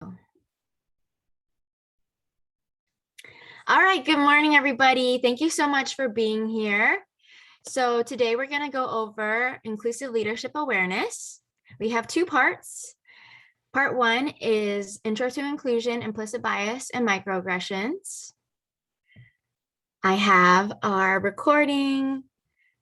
All right, good morning, everybody. Thank you so much for being here. So today we're going to go over inclusive leadership awareness. We have two parts. Part one is Intro to Inclusion, Implicit Bias, and Microaggressions. I have our recording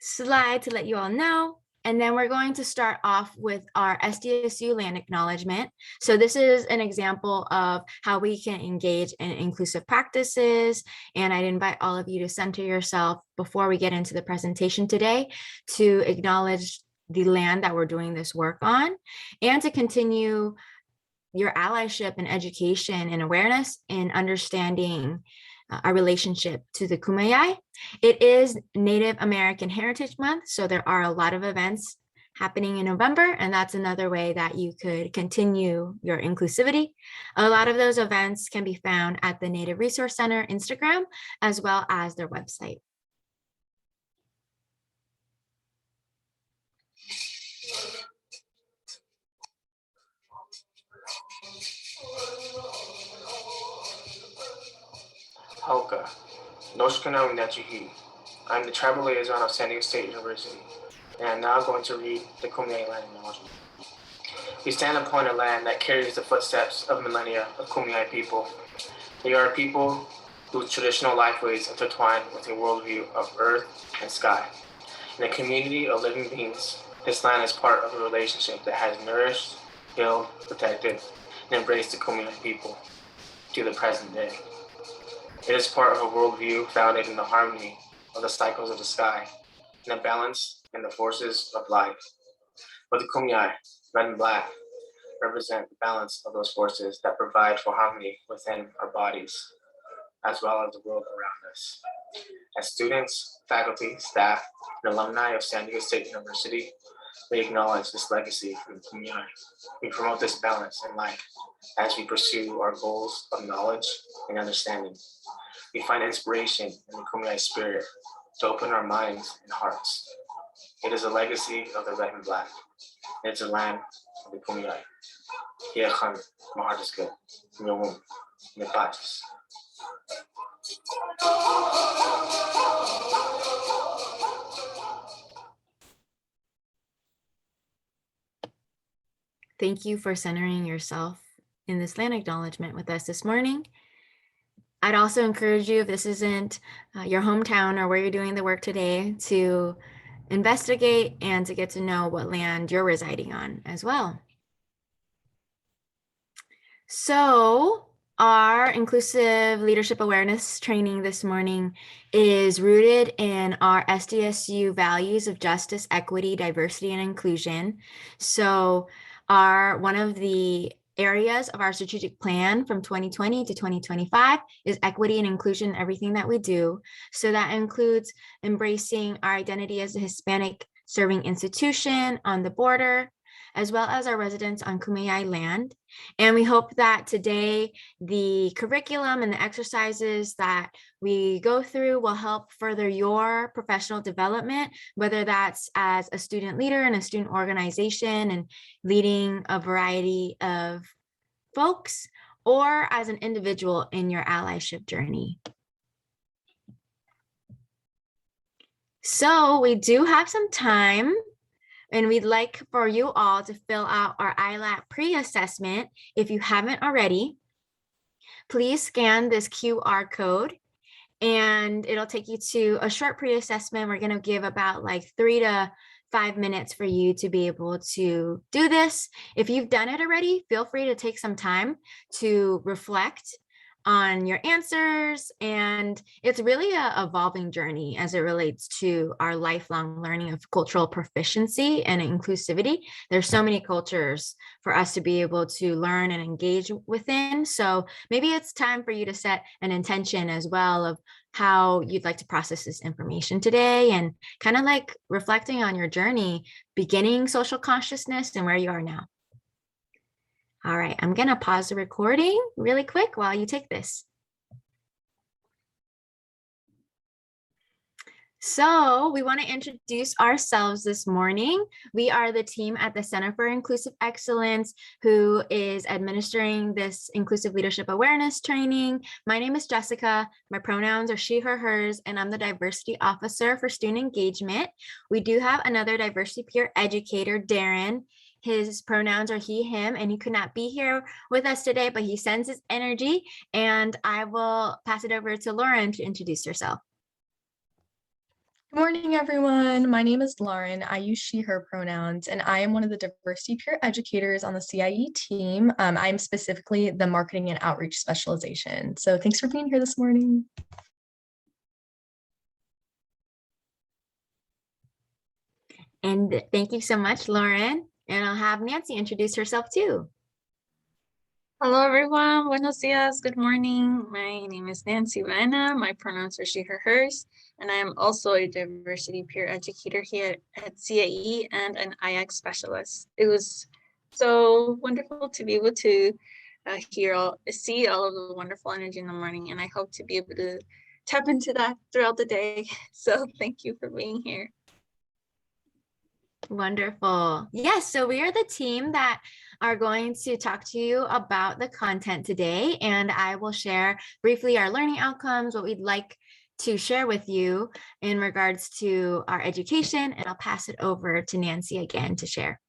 slide to let you all know. And then we're going to start off with our SDSU land acknowledgement. So this is an example of how we can engage in inclusive practices. And I'd invite all of you to center yourself before we get into the presentation today to acknowledge the land that we're doing this work on and to continue your allyship and education and awareness and understanding our relationship to the Kumeyaay. It is Native American Heritage Month, so there are a lot of events happening in November, and that's another way that you could continue your inclusivity. A lot of those events can be found at the Native Resource Center Instagram, as well as their website. Hauka, Noshkana Unachihi. I'm the tribal liaison of San Diego State University, and I'm now going to read the Kumeyaay land acknowledgement. We stand upon a land that carries the footsteps of millennia of Kumeyaay people. They are a people whose traditional lifeways intertwine with a worldview of earth and sky. In a community of living beings, this land is part of a relationship that has nourished, healed, protected, and embraced the Kumeyaay people to the present day. It is part of a worldview founded in the harmony of the cycles of the sky and a balance in the forces of life. For the Kumeyaay, red and black, represent the balance of those forces that provide for harmony within our bodies, as well as the world around us. As students, faculty, staff, and alumni of San Diego State University, we acknowledge this legacy from the Kumeyaay. We promote this balance in life as we pursue our goals of knowledge and understanding. We find inspiration in the Kumeyaay spirit to open our minds and hearts. It is a legacy of the red and black. It's a land of the Kumeyaay. Yechan, my heart is good. Your womb, your patches. Thank you for centering yourself in this land acknowledgement with us this morning. I'd also encourage you, if this isn't your hometown or where you're doing the work today, to investigate and to get to know what land you're residing on as well. So our inclusive leadership awareness training this morning is rooted in our SDSU values of justice, equity, diversity, and inclusion. So one of the areas of our strategic plan from 2020 to 2025 is equity and inclusion in everything that we do. So that includes embracing our identity as a Hispanic serving institution on the border, as well as our residents on Kumeyaay land. And we hope that today the curriculum and the exercises that we go through will help further your professional development, whether that's as a student leader in a student organization and leading a variety of folks, or as an individual in your allyship journey. So we do have some time, and we'd like for you all to fill out our ILAT pre-assessment. If you haven't already, please scan this QR code and it'll take you to a short pre-assessment. We're gonna give about like 3 to 5 minutes for you to be able to do this. If you've done it already, feel free to take some time to reflect on your answers. And it's really an evolving journey as it relates to our lifelong learning of cultural proficiency and inclusivity. There's so many cultures for us to be able to learn and engage within. So maybe it's time for you to set an intention as well of how you'd like to process this information today, and kind of like reflecting on your journey, beginning social consciousness and where you are now. All right, I'm gonna pause the recording really quick while you take this. So we want to introduce ourselves this morning. We are the team at the Center for Inclusive Excellence who is administering this inclusive leadership awareness training. My name is Jessica. My pronouns are she, her, hers, and I'm the diversity officer for student engagement. We do have another diversity peer educator, Darren. His pronouns are he, him, and he could not be here with us today, but he sends his energy, and I will pass it over to Lauren to introduce herself. Good morning, everyone. My name is Lauren. I use she, her pronouns, and I am one of the diversity peer educators on the CIE team. I'm specifically the marketing and outreach specialization. So thanks for being here this morning. And thank you so much, Lauren. And I'll have Nancy introduce herself too. Hello, everyone. Buenos dias. Good morning. My name is Nancy Vena. My pronouns are she, her, hers. And I am also a diversity peer educator here at CIE and an IX specialist. It was so wonderful to be able to see all of the wonderful energy in the morning. And I hope to be able to tap into that throughout the day. So thank you for being here. Wonderful. Yes, so we are the team that are going to talk to you about the content today, and I will share briefly our learning outcomes, what we'd like to share with you in regards to our education, and I'll pass it over to Nancy again to share.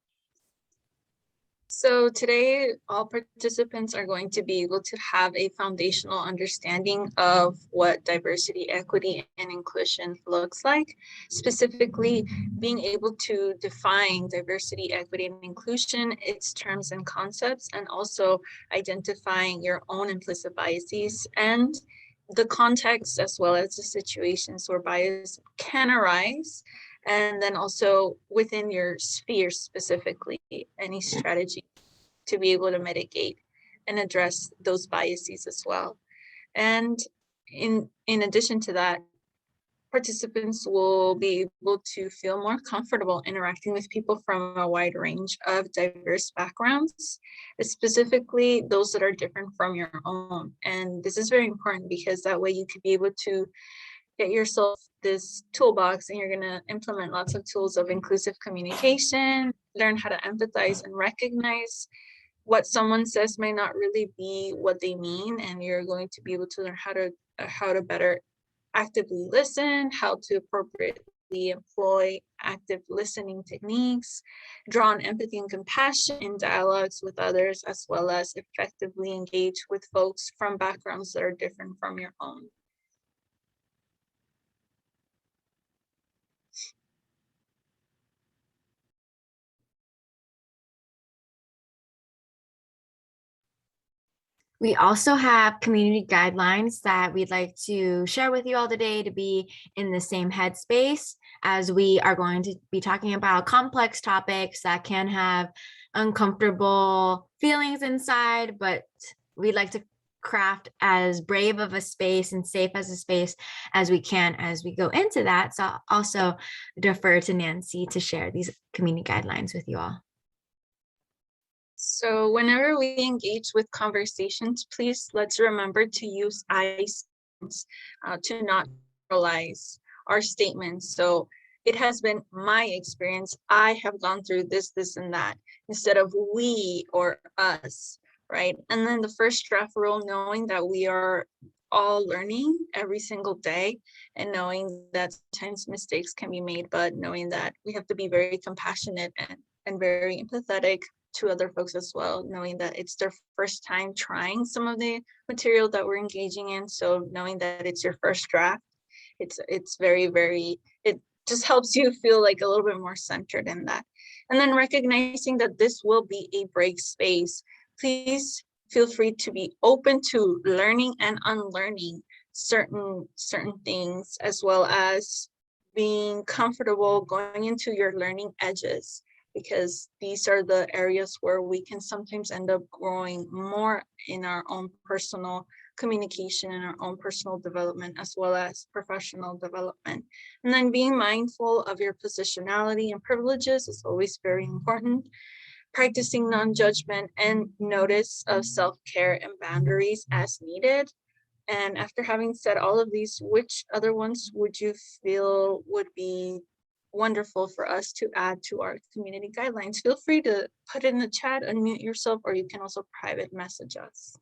So today, all participants are going to be able to have a foundational understanding of what diversity, equity, and inclusion looks like. Specifically, being able to define diversity, equity, and inclusion, its terms and concepts, and also identifying your own implicit biases and the context as well as the situations where bias can arise. And then also within your sphere specifically, any strategy to be able to mitigate and address those biases as well. And in addition to that, participants will be able to feel more comfortable interacting with people from a wide range of diverse backgrounds, specifically those that are different from your own. And this is very important because that way you could be able to get yourself this toolbox and you're going to implement lots of tools of inclusive communication, learn how to empathize and recognize what someone says may not really be what they mean, and you're going to be able to learn how to better actively listen, how to appropriately employ active listening techniques, draw on empathy and compassion in dialogues with others, as well as effectively engage with folks from backgrounds that are different from your own. We also have community guidelines that we'd like to share with you all today to be in the same headspace, as we are going to be talking about complex topics that can have uncomfortable feelings inside, but we'd like to craft as brave of a space and safe as a space as we can as we go into that. So I'll also defer to Nancy to share these community guidelines with you all. So whenever we engage with conversations, please let's remember to use I statements to not generalize our statements. So it has been my experience. I have gone through this, this, and that instead of we or us, right? And then the first draft rule, knowing that we are all learning every single day and knowing that sometimes mistakes can be made, but knowing that we have to be very compassionate and very empathetic to other folks as well, knowing that it's their first time trying some of the material that we're engaging in. So knowing that it's your first draft, it's very, very, it just helps you feel like a little bit more centered in that. And then recognizing that this will be a break space. Please feel free to be open to learning and unlearning certain things, as well as being comfortable going into your learning edges, because these are the areas where we can sometimes end up growing more in our own personal communication and our own personal development, as well as professional development. And then being mindful of your positionality and privileges is always very important. Practicing non-judgment and notice of self-care and boundaries as needed. And after having said all of these, which other ones would you feel would be wonderful for us to add to our community guidelines? Feel free to put it in the chat, unmute yourself, or you can also private message us.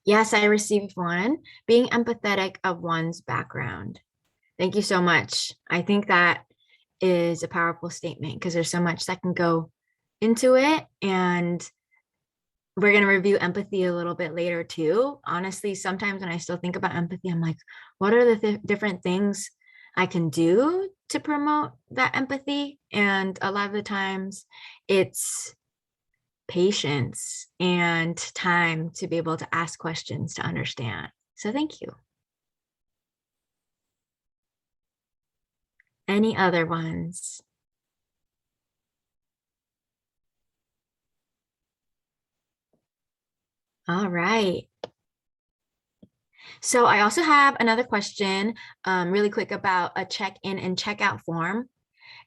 Yes, I received one. Being empathetic of one's background. Thank you so much. I think that is a powerful statement because there's so much that can go into it. And we're going to review empathy a little bit later too. Honestly, sometimes when I still think about empathy, I'm like, what are the different things I can do to promote that empathy? And a lot of the times it's patience and time to be able to ask questions to understand. So thank you. Any other ones? All right. So I also have another question really quick about a check-in and check-out form.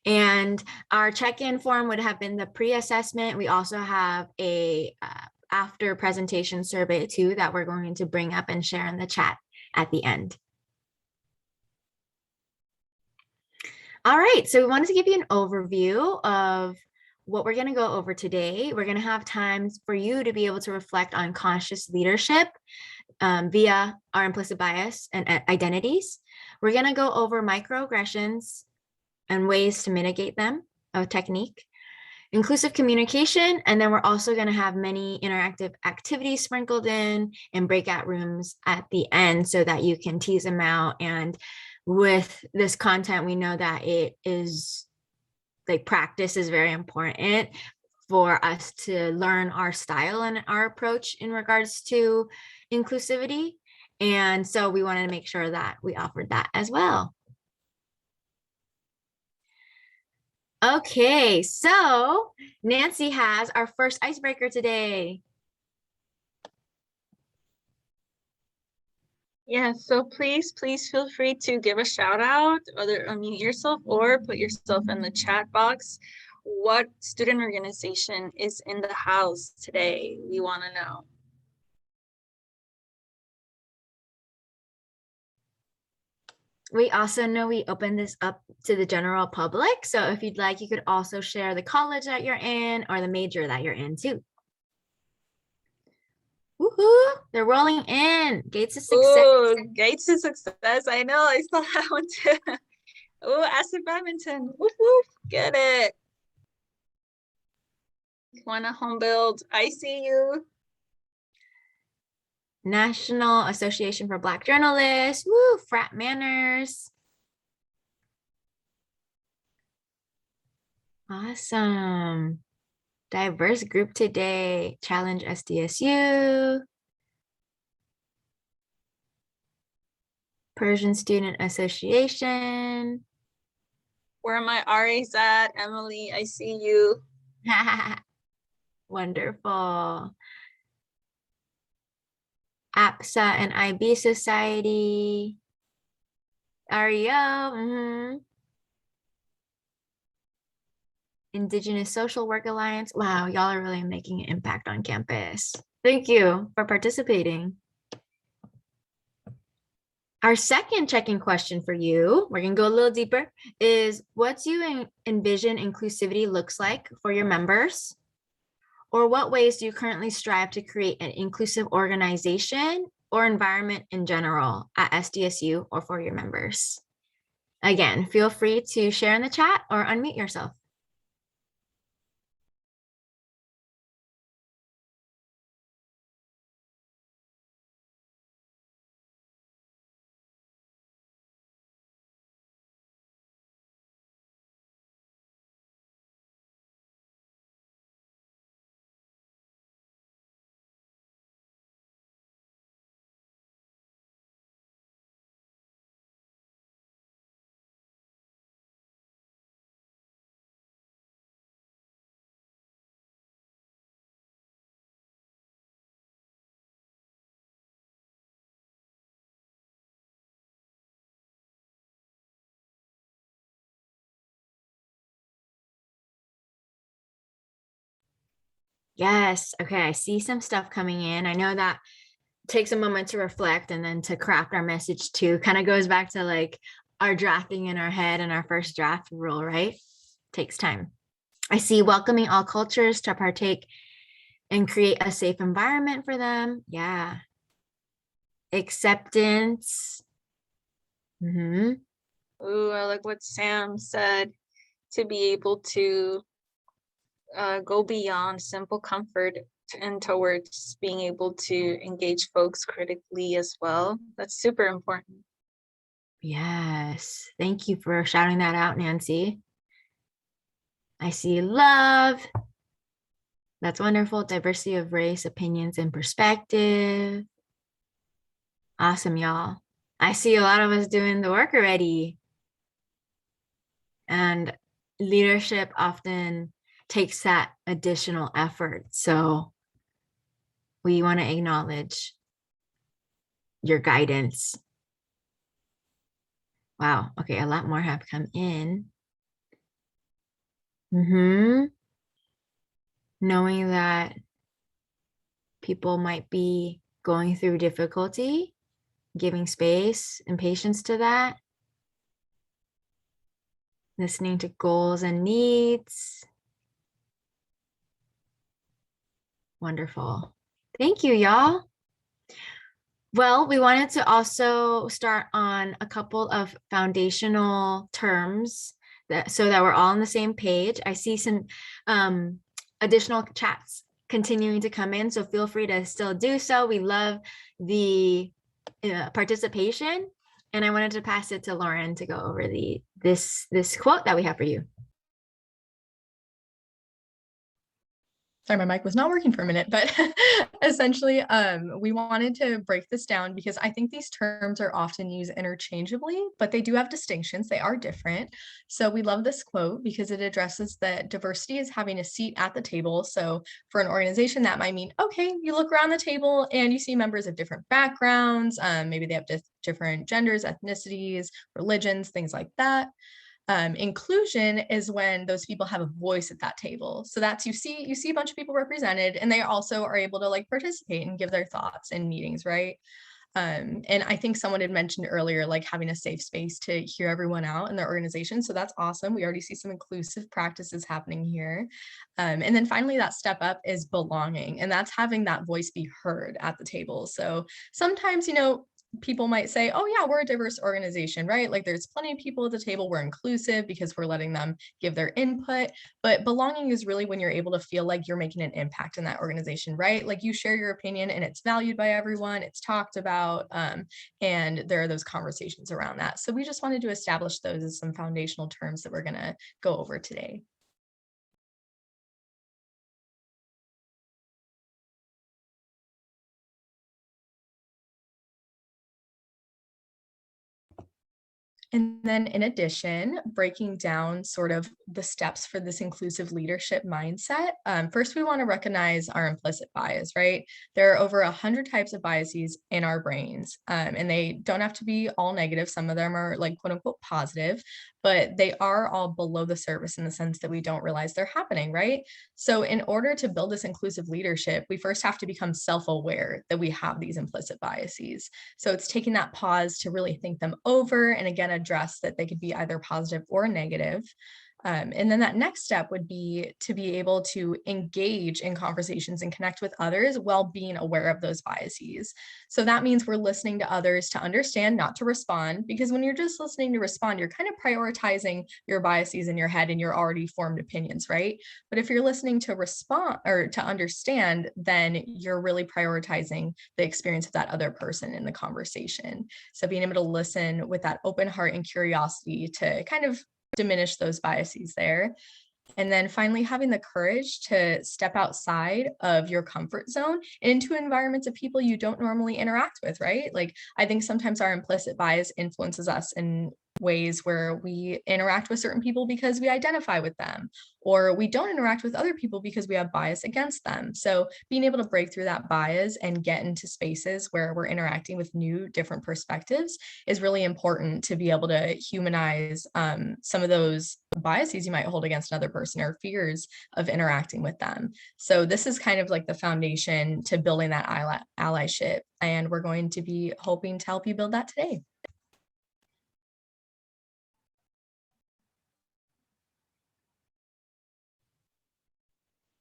And our check-in form would have been the pre-assessment. We also have a after presentation survey too that we're going to bring up and share in the chat at the end. All right, so we wanted to give you an overview of what we're going to go over today. We're going to have times for you to be able to reflect on conscious leadership via our implicit bias and identities. We're going to go over microaggressions and ways to mitigate them, a technique, inclusive communication, and then we're also going to have many interactive activities sprinkled in and breakout rooms at the end so that you can tease them out. And with this content, we know that it is like practice is very important for us to learn our style and our approach in regards to inclusivity. And so we wanted to make sure that we offered that as well. Okay, so Nancy has our first icebreaker today. Yeah, so please feel free to give a shout out, either unmute yourself or put yourself in the chat box. What student organization is in the house today? We want to know. We also know we opened this up to the general public. So if you'd like, you could also share the college that you're in or the major that you're in too. Woohoo! They're rolling in. Gates of success. Oh, gates to success. I know. I saw that one too. Oh, Asset Badminton. Woof, woof. Get it. Wanna home build. I see you. National Association for Black Journalists. Woo! Frat manners. Awesome. Diverse group today. Challenge SDSU. Persian Student Association. Where are my RAs at? Emily, I see you. Wonderful. APSA and IB Society. REO. Indigenous Social Work Alliance. Wow, y'all are really making an impact on campus. Thank you for participating. Our second check-in question for you, we're going to go a little deeper, is what do you envision inclusivity looks like for your members? Or what ways do you currently strive to create an inclusive organization or environment in general at SDSU or for your members? Again, feel free to share in the chat or unmute yourself. Yes. Okay. I see some stuff coming in. I know that takes a moment to reflect and then to craft our message too. Kind of goes back to like our drafting in our head and our first draft rule, right? Takes time. I see welcoming all cultures to partake and create a safe environment for them. Yeah. Acceptance. Mm-hmm. Ooh, I like what Sam said, to be able to go beyond simple comfort and towards being able to engage folks critically as well. That's super important. Yes. Thank you for shouting that out, Nancy. I see love. That's wonderful. Diversity of race, opinions, and perspective. Awesome, y'all. I see a lot of us doing the work already. And leadership often takes that additional effort. So we want to acknowledge your guidance. Wow. Okay. A lot more have come in. Knowing that people might be going through difficulty, giving space and patience to that. Listening to goals and needs. Wonderful. Thank you, y'all. Well, we wanted to also start on a couple of foundational terms so that we're all on the same page. I see some additional chats continuing to come in, so feel free to still do so. We love the participation, and I wanted to pass it to Lauren to go over this quote that we have for you. Sorry, my mic was not working for a minute, but essentially, we wanted to break this down because I think these terms are often used interchangeably, but they do have distinctions. They are different. So we love this quote because it addresses that diversity is having a seat at the table. So for an organization, that might mean, okay, you look around the table and you see members of different backgrounds. Maybe they have different genders, ethnicities, religions, things like that. Inclusion is when those people have a voice at that table. So that's you see a bunch of people represented, and they also are able to like participate and give their thoughts in meetings, right? And I think someone had mentioned earlier, like having a safe space to hear everyone out in their organization. So that's awesome. We already see some inclusive practices happening here. And then finally, that step up is belonging, and that's having that voice be heard at the table. So sometimes, people might say, oh yeah, we're a diverse organization, right? Like there's plenty of people at the table, we're inclusive because we're letting them give their input. But belonging is really when you're able to feel like you're making an impact in that organization, right? Like you share your opinion and it's valued by everyone, it's talked about, and there are those conversations around that. So we just wanted to establish those as some foundational terms that we're gonna go over today. And then in addition, breaking down sort of the steps for this inclusive leadership mindset. First, we want to recognize our implicit bias, right? There are over 100 types of biases in our brains, and they don't have to be all negative. Some of them are like quote unquote positive, but they are all below the surface in the sense that we don't realize they're happening, right? So in order to build this inclusive leadership, we first have to become self-aware that we have these implicit biases. So it's taking that pause to really think them over and again, address that they could be either positive or negative. And then that next step would be to be able to engage in conversations and connect with others while being aware of those biases. So that means we're listening to others to understand, not to respond, because when you're just listening to respond, you're kind of prioritizing your biases in your head and your already formed opinions, right? But if you're listening to respond or to understand, then you're really prioritizing the experience of that other person in the conversation. So being able to listen with that open heart and curiosity to kind of diminish those biases there. And then finally, having the courage to step outside of your comfort zone into environments of people you don't normally interact with, right? Like, I think sometimes our implicit bias influences us in ways where we interact with certain people because we identify with them, or we don't interact with other people because we have bias against them. So being able to break through that bias and get into spaces where we're interacting with new, different perspectives is really important to be able to humanize some of those biases you might hold against another person or fears of interacting with them. So this is kind of like the foundation to building that allyship. And we're going to be hoping to help you build that today.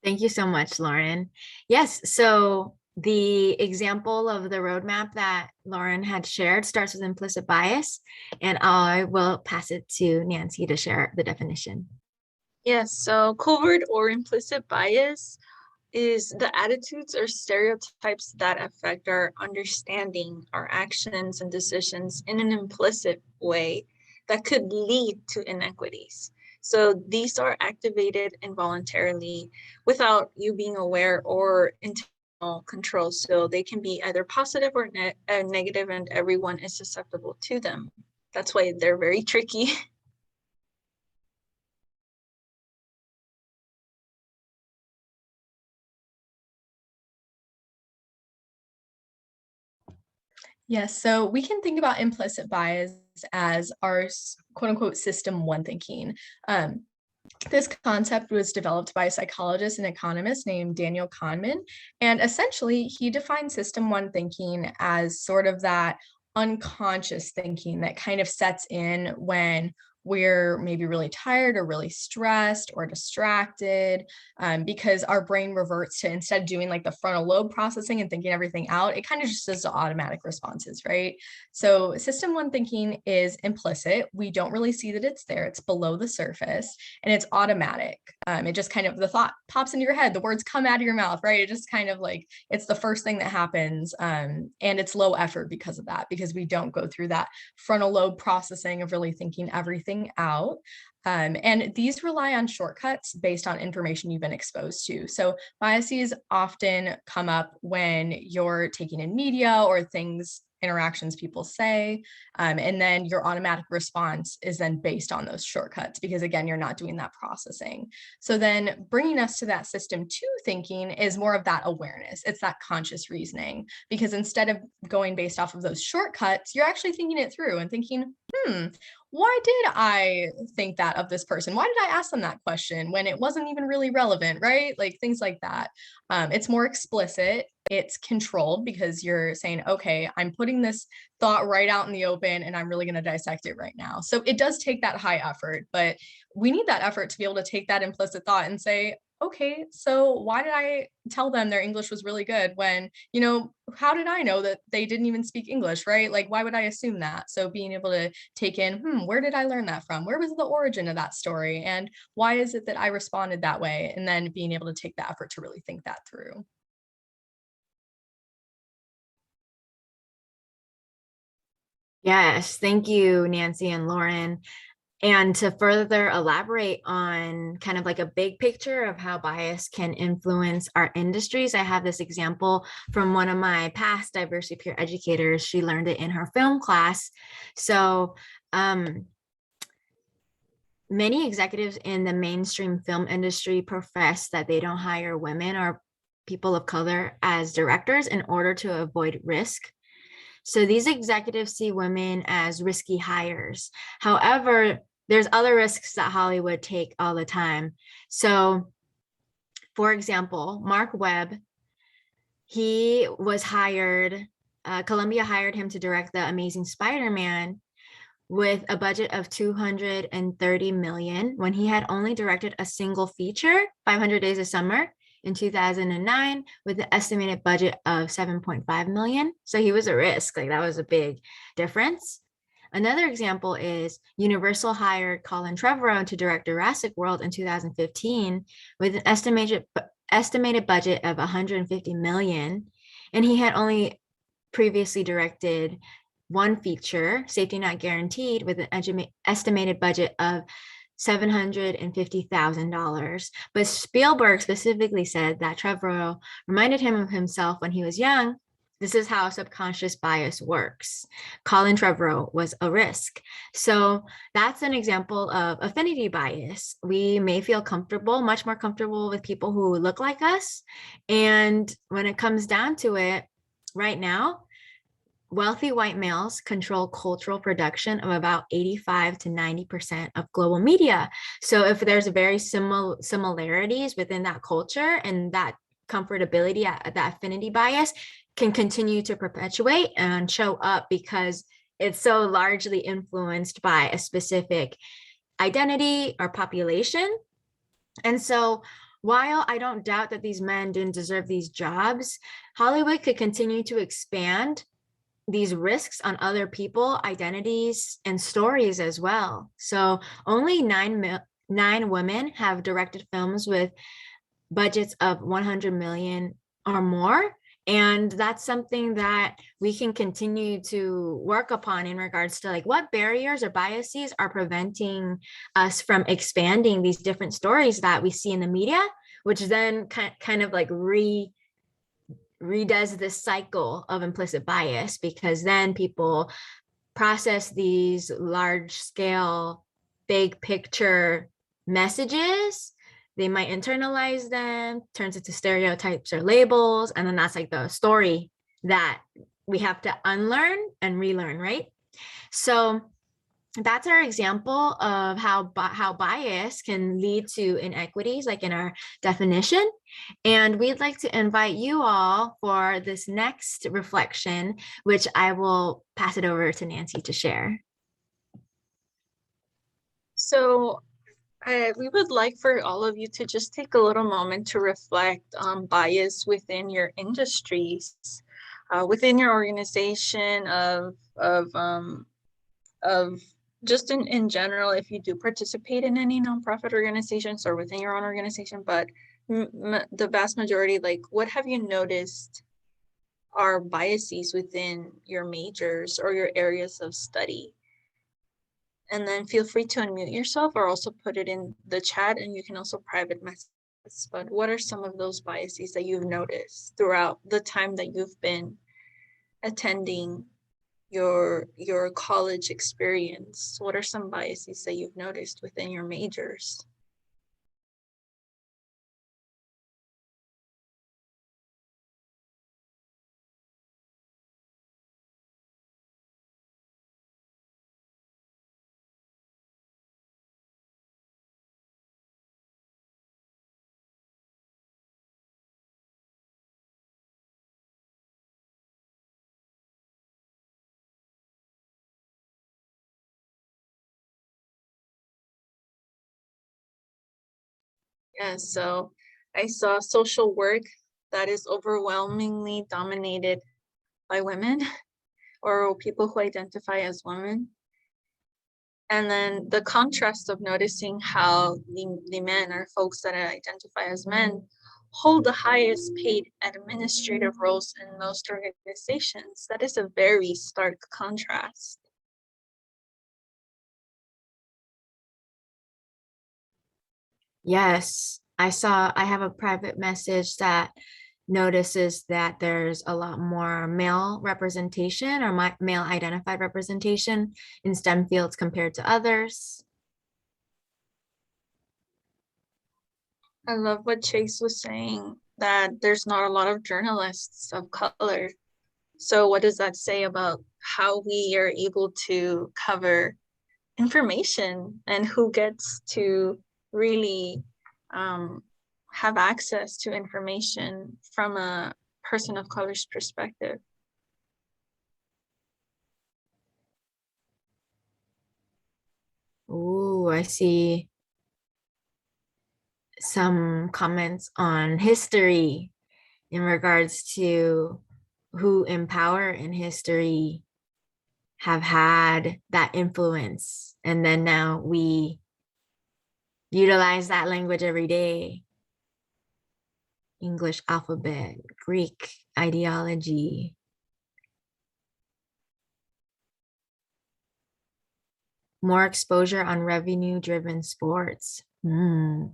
Thank you so much, Lauren. Yes, so the example of the roadmap that Lauren had shared starts with implicit bias, and I will pass it to Nancy to share the definition. Yes, so covert or implicit bias is the attitudes or stereotypes that affect our understanding, our actions and decisions in an implicit way that could lead to inequities. So these are activated involuntarily without you being aware or intentional control. So they can be either positive or negative, and everyone is susceptible to them. That's why they're very tricky. Yes, so we can think about implicit bias as our quote unquote system one thinking. This concept was developed by a psychologist and economist named Daniel Kahneman. And essentially, he defined system one thinking as sort of that unconscious thinking that kind of sets in when we're maybe really tired or really stressed or distracted, because our brain reverts to, instead of doing like the frontal lobe processing and thinking everything out, it kind of just does the automatic responses, right? So system one thinking is implicit. We don't really see that it's there. It's below the surface and it's automatic. It just kind of, the thought pops into your head, the words come out of your mouth, right? It just kind of like, it's the first thing that happens. And it's low effort because of that, because we don't go through that frontal lobe processing of really thinking everything out. And these rely on shortcuts based on information you've been exposed to. So biases often come up when you're taking in media or things, interactions people say, and then your automatic response is then based on those shortcuts, because again, you're not doing that processing. So then bringing us to that system two thinking is more of that awareness. It's that conscious reasoning, because instead of going based off of those shortcuts, you're actually thinking it through and thinking, why did I think that of this person? Why did I ask them that question when it wasn't even really relevant, right? Like things like that. It's more explicit. It's controlled because you're saying, okay, I'm putting this thought right out in the open and I'm really going to dissect it right now. So it does take that high effort, but we need that effort to be able to take that implicit thought and say, okay, so why did I tell them their English was really good when, how did I know that they didn't even speak English, right? Like, why would I assume that? So being able to take in, where did I learn that from? Where was the origin of that story? And why is it that I responded that way? And then being able to take the effort to really think that through. Yes, thank you, Nancy and Lauren. And to further elaborate on kind of like a big picture of how bias can influence our industries, I have this example from one of my past diversity peer educators. She learned it in her film class. So many executives in the mainstream film industry profess that they don't hire women or people of color as directors in order to avoid risk. So these executives see women as risky hires. However, there's other risks that Hollywood take all the time. So, for example, Mark Webb, he was hired, Columbia hired him to direct The Amazing Spider-Man with a budget of 230 million when he had only directed a single feature, 500 Days of Summer, in 2009 with an estimated budget of 7.5 million. So he was a risk, like that was a big difference. Another example is Universal hired Colin Trevorrow to direct Jurassic World in 2015 with an estimated budget of 150 million. And he had only previously directed one feature, Safety Not Guaranteed, with an estimated budget of $750,000. But Spielberg specifically said that Trevorrow reminded him of himself when he was young This is how subconscious bias works. Colin Trevorrow was a risk. So that's an example of affinity bias. We may feel comfortable, much more comfortable with people who look like us. And when it comes down to it, right now, wealthy white males control cultural production of about 85 to 90% of global media. So if there's very similarities within that culture, and that comfortability, that affinity bias can continue to perpetuate and show up because it's so largely influenced by a specific identity or population. And so while I don't doubt that these men didn't deserve these jobs, Hollywood could continue to expand these risks on other people, identities, and stories as well. So only nine women have directed films with budgets of 100 million or more. And that's something that we can continue to work upon in regards to like what barriers or biases are preventing us from expanding these different stories that we see in the media, which then kind of like redoes this cycle of implicit bias, because then people process these large scale, big picture messages. They might internalize them, turns into stereotypes or labels. And then that's like the story that we have to unlearn and relearn, right? So that's our example of how bias can lead to inequities, like in our definition. And we'd like to invite you all for this next reflection, which I will pass it over to Nancy to share. So we would like for all of you to just take a little moment to reflect on bias within your industries, within your organization, of just in general, if you do participate in any nonprofit organizations or within your own organization, but the vast majority, like what have you noticed are biases within your majors or your areas of study? And then feel free to unmute yourself or also put it in the chat, and you can also private message. But what are some of those biases that you've noticed throughout the time that you've been attending your college experience? What are some biases that you've noticed within your majors? Yeah, so I saw social work that is overwhelmingly dominated by women or people who identify as women. And then the contrast of noticing how the men or folks that identify as men hold the highest paid administrative roles in most organizations. That is a very stark contrast. Yes, I have a private message that notices that there's a lot more male representation or male identified representation in STEM fields compared to others. I love what Chase was saying, that there's not a lot of journalists of color. So what does that say about how we are able to cover information and who gets to really have access to information from a person of color's perspective? Ooh, I see some comments on history in regards to who in power in history have had that influence. And then now we utilize that language every day. English alphabet, Greek ideology. More exposure on revenue-driven sports. Ooh,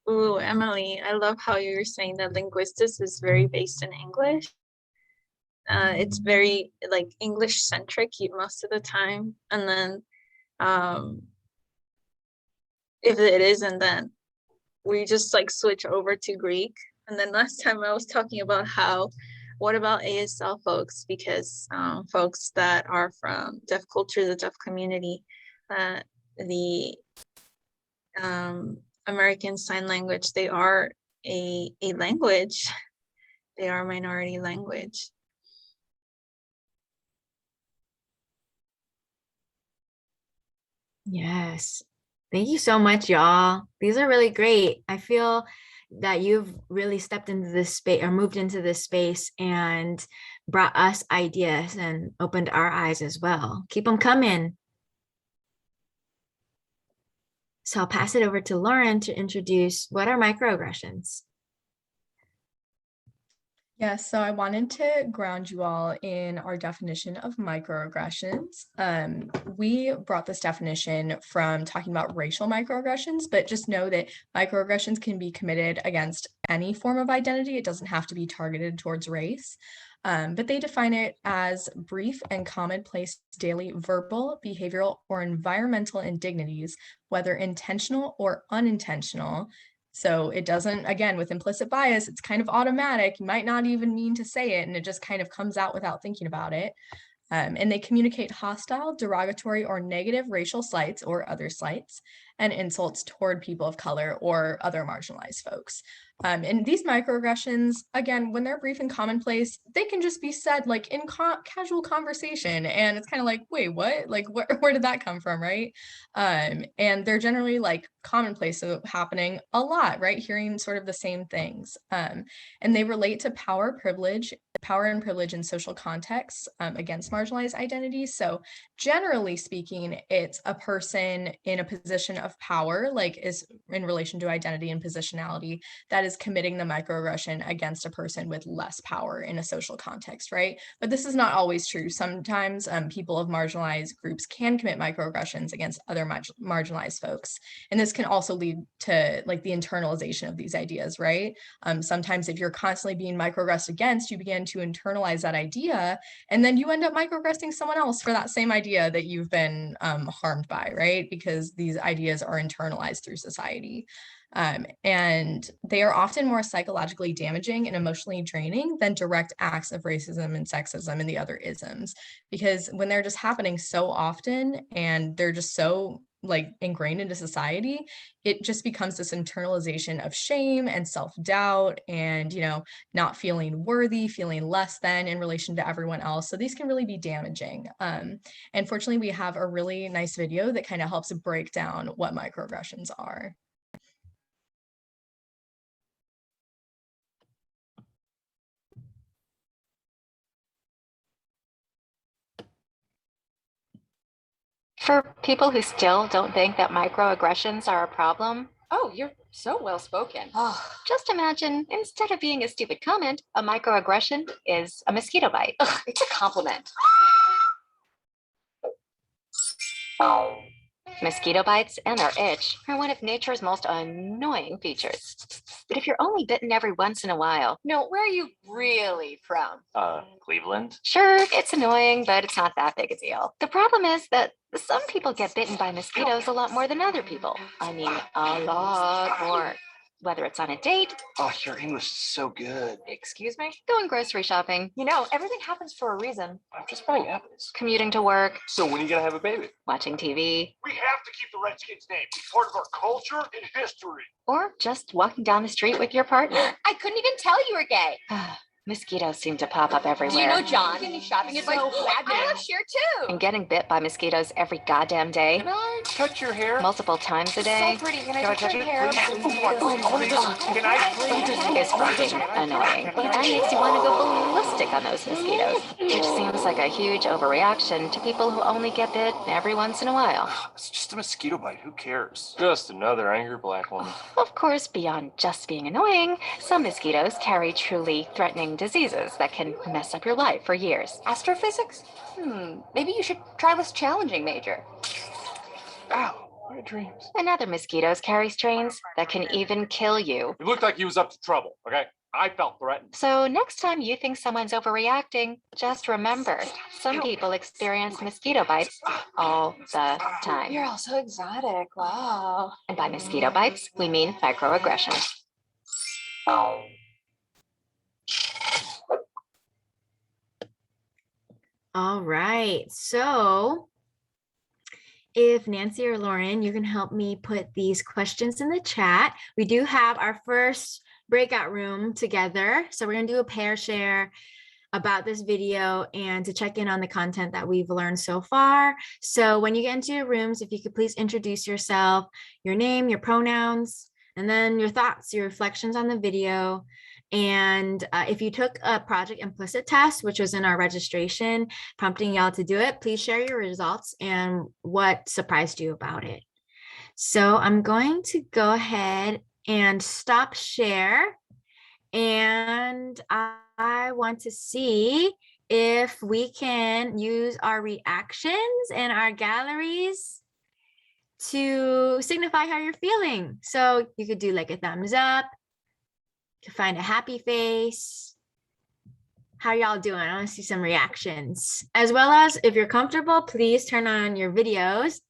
Emily, I love how you're saying that linguistics is very based in English. It's very like English centric most of the time, and then if it isn't, then we just like switch over to Greek. And then last time I was talking about what about ASL folks, because folks that are from deaf culture, the deaf community, the American Sign Language, they are a language. They are a minority language. Yes. Thank you so much, y'all. These are really great. I feel that you've really stepped into this space or moved into this space and brought us ideas and opened our eyes as well. Keep them coming. So I'll pass it over to Lauren to introduce what are microaggressions. Yes, so I wanted to ground you all in our definition of microaggressions. We brought this definition from talking about racial microaggressions, but just know that microaggressions can be committed against any form of identity. It doesn't have to be targeted towards race. But they define it as brief and commonplace daily verbal, behavioral, or environmental indignities, whether intentional or unintentional. So it doesn't, again, with implicit bias, it's kind of automatic. You might not even mean to say it, and it just kind of comes out without thinking about it. And they communicate hostile, derogatory, or negative racial slights or other slights and insults toward people of color or other marginalized folks. And these microaggressions, again, when they're brief and commonplace, they can just be said like in casual conversation. And it's kind of like, wait, what? Like, where did that come from, right? And they're generally like commonplace, so happening a lot, right? Hearing sort of the same things. And they relate to power and privilege in social contexts against marginalized identities. So generally speaking, it's a person in a position of power, like is in relation to identity and positionality, that is committing the microaggression against a person with less power in a social context, right? But this is not always true. Sometimes people of marginalized groups can commit microaggressions against other marginalized folks. And this can also lead to like the internalization of these ideas, right? Sometimes if you're constantly being microaggressed against, you begin to internalize that idea, and then you end up microaggressing someone else for that same idea that you've been harmed by, right? Because these ideas are internalized through society. And they are often more psychologically damaging and emotionally draining than direct acts of racism and sexism and the other isms, because when they're just happening so often and they're just so like ingrained into society, it just becomes this internalization of shame and self-doubt and, you know, not feeling worthy, feeling less than in relation to everyone else. So these can really be damaging. And fortunately, we have a really nice video that kind of helps break down what microaggressions are. For people who still don't think that microaggressions are a problem, Oh, you're so well spoken. just imagine instead of being a stupid comment, a microaggression is a mosquito bite. Ugh, it's a compliment. Mosquito bites and their itch are one of nature's most annoying features. But if you're only bitten every once in a while, No, where are you really from? Cleveland. sure, it's annoying, but it's not that big a deal. The problem is that some people get bitten by mosquitoes a lot more than other people. I mean, a lot more. Whether it's on a date, Oh, your English is so good. Excuse me? going grocery shopping, You know, everything happens for a reason. I'm just buying apples. commuting to work, So when are you gonna have a baby? watching TV, We have to keep the Redskins name. It's part of our culture and history. or just walking down the street with your partner. I couldn't even tell you were gay. Mosquitoes seem to pop up Do you everywhere. know John? Any shopping advice? I love Cher too. And getting bit by mosquitoes every goddamn day, Can I touch your hair? multiple times a day, So pretty. Can I Can I touch touch your it? hair? Please? Can I please? is fucking annoying. That makes you want to go ballistic on those mosquitoes, which seems like a huge overreaction to people who only get bit every once in a while. It's just a mosquito bite. Who cares? Just another angry black one. Of course, beyond just being annoying, some mosquitoes carry truly threatening diseases that can mess up your life for years. Astrophysics? Maybe you should try this challenging major. Ow, my dreams. And other mosquitoes carry strains that can even kill you. He looked like he was up to trouble, okay? I felt threatened. So next time you think someone's overreacting, just remember, some people experience mosquito bites all the time. You're all so exotic. Wow. And by mosquito bites, we mean microaggressions. All right. So if Nancy or Lauren, you can help me put these questions in the chat. We do have our first breakout room together. So we're going to do a pair share about this video and to check in on the content that we've learned so far. So when you get into your rooms, if you could please introduce yourself, your name, your pronouns, and then your thoughts, your reflections on the video. And if you took a project implicit test, which was in our registration, prompting y'all to do it, please share your results and what surprised you about it. So I'm going to go ahead and stop share. And I want to see if we can use our reactions and our galleries to signify how you're feeling. So you could do like a thumbs up, to find a happy face. How y'all doing? I want to see some reactions. As well as if you're comfortable, please turn on your videos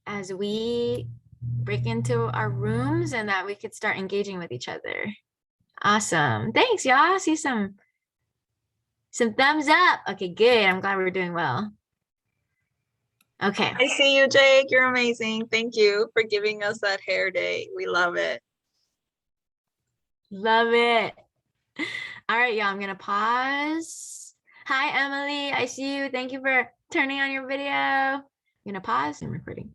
as we break into our rooms and that we could start engaging with each other. Awesome. Thanks, y'all. See some thumbs up. Okay, good. I'm glad we're doing well. Okay. I see you, Jake. You're amazing. Thank you for giving us that hair day. We love it. Love it. All right, y'all, I'm gonna pause. Hi, Emily, I see you. Thank you for turning on your video. I'm gonna pause and recording.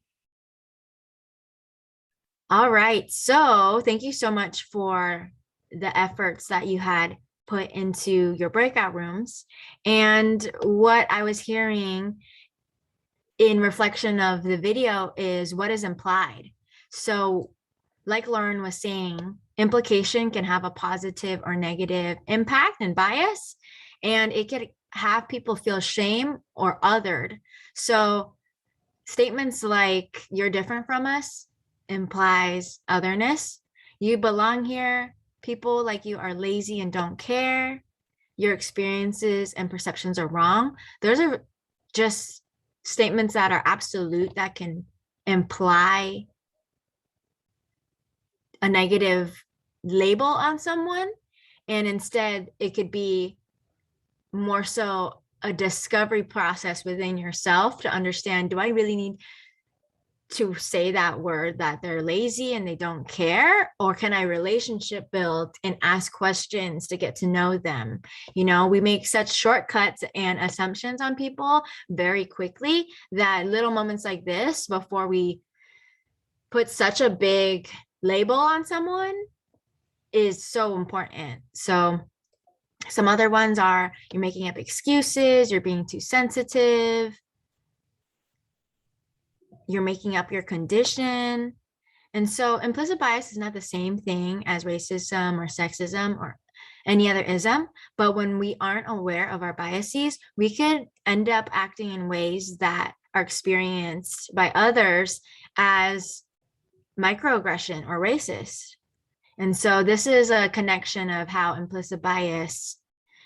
All right, so thank you so much for the efforts that you had put into your breakout rooms. And what I was hearing in reflection of the video is what is implied. So like Lauren was saying, implication can have a positive or negative impact and bias, and it could have people feel shame or othered. So statements like "you're different from us" implies otherness. "You belong here," people like you are lazy and don't care. Your experiences and perceptions are wrong. Those are just statements that are absolute, that can imply a negative label on someone. And instead, it could be more so a discovery process within yourself to understand, do I really need to say that word, that they're lazy and they don't care? Or can I relationship build and ask questions to get to know them? You know, we make such shortcuts and assumptions on people very quickly that little moments like this, before we put such a big label on someone, is so important. So some other ones are: you're making up excuses, you're being too sensitive, you're making up your condition. And so implicit bias is not the same thing as racism or sexism or any other ism, but when we aren't aware of our biases, we could end up acting in ways that are experienced by others as microaggression or racist. And so this is a connection of how implicit bias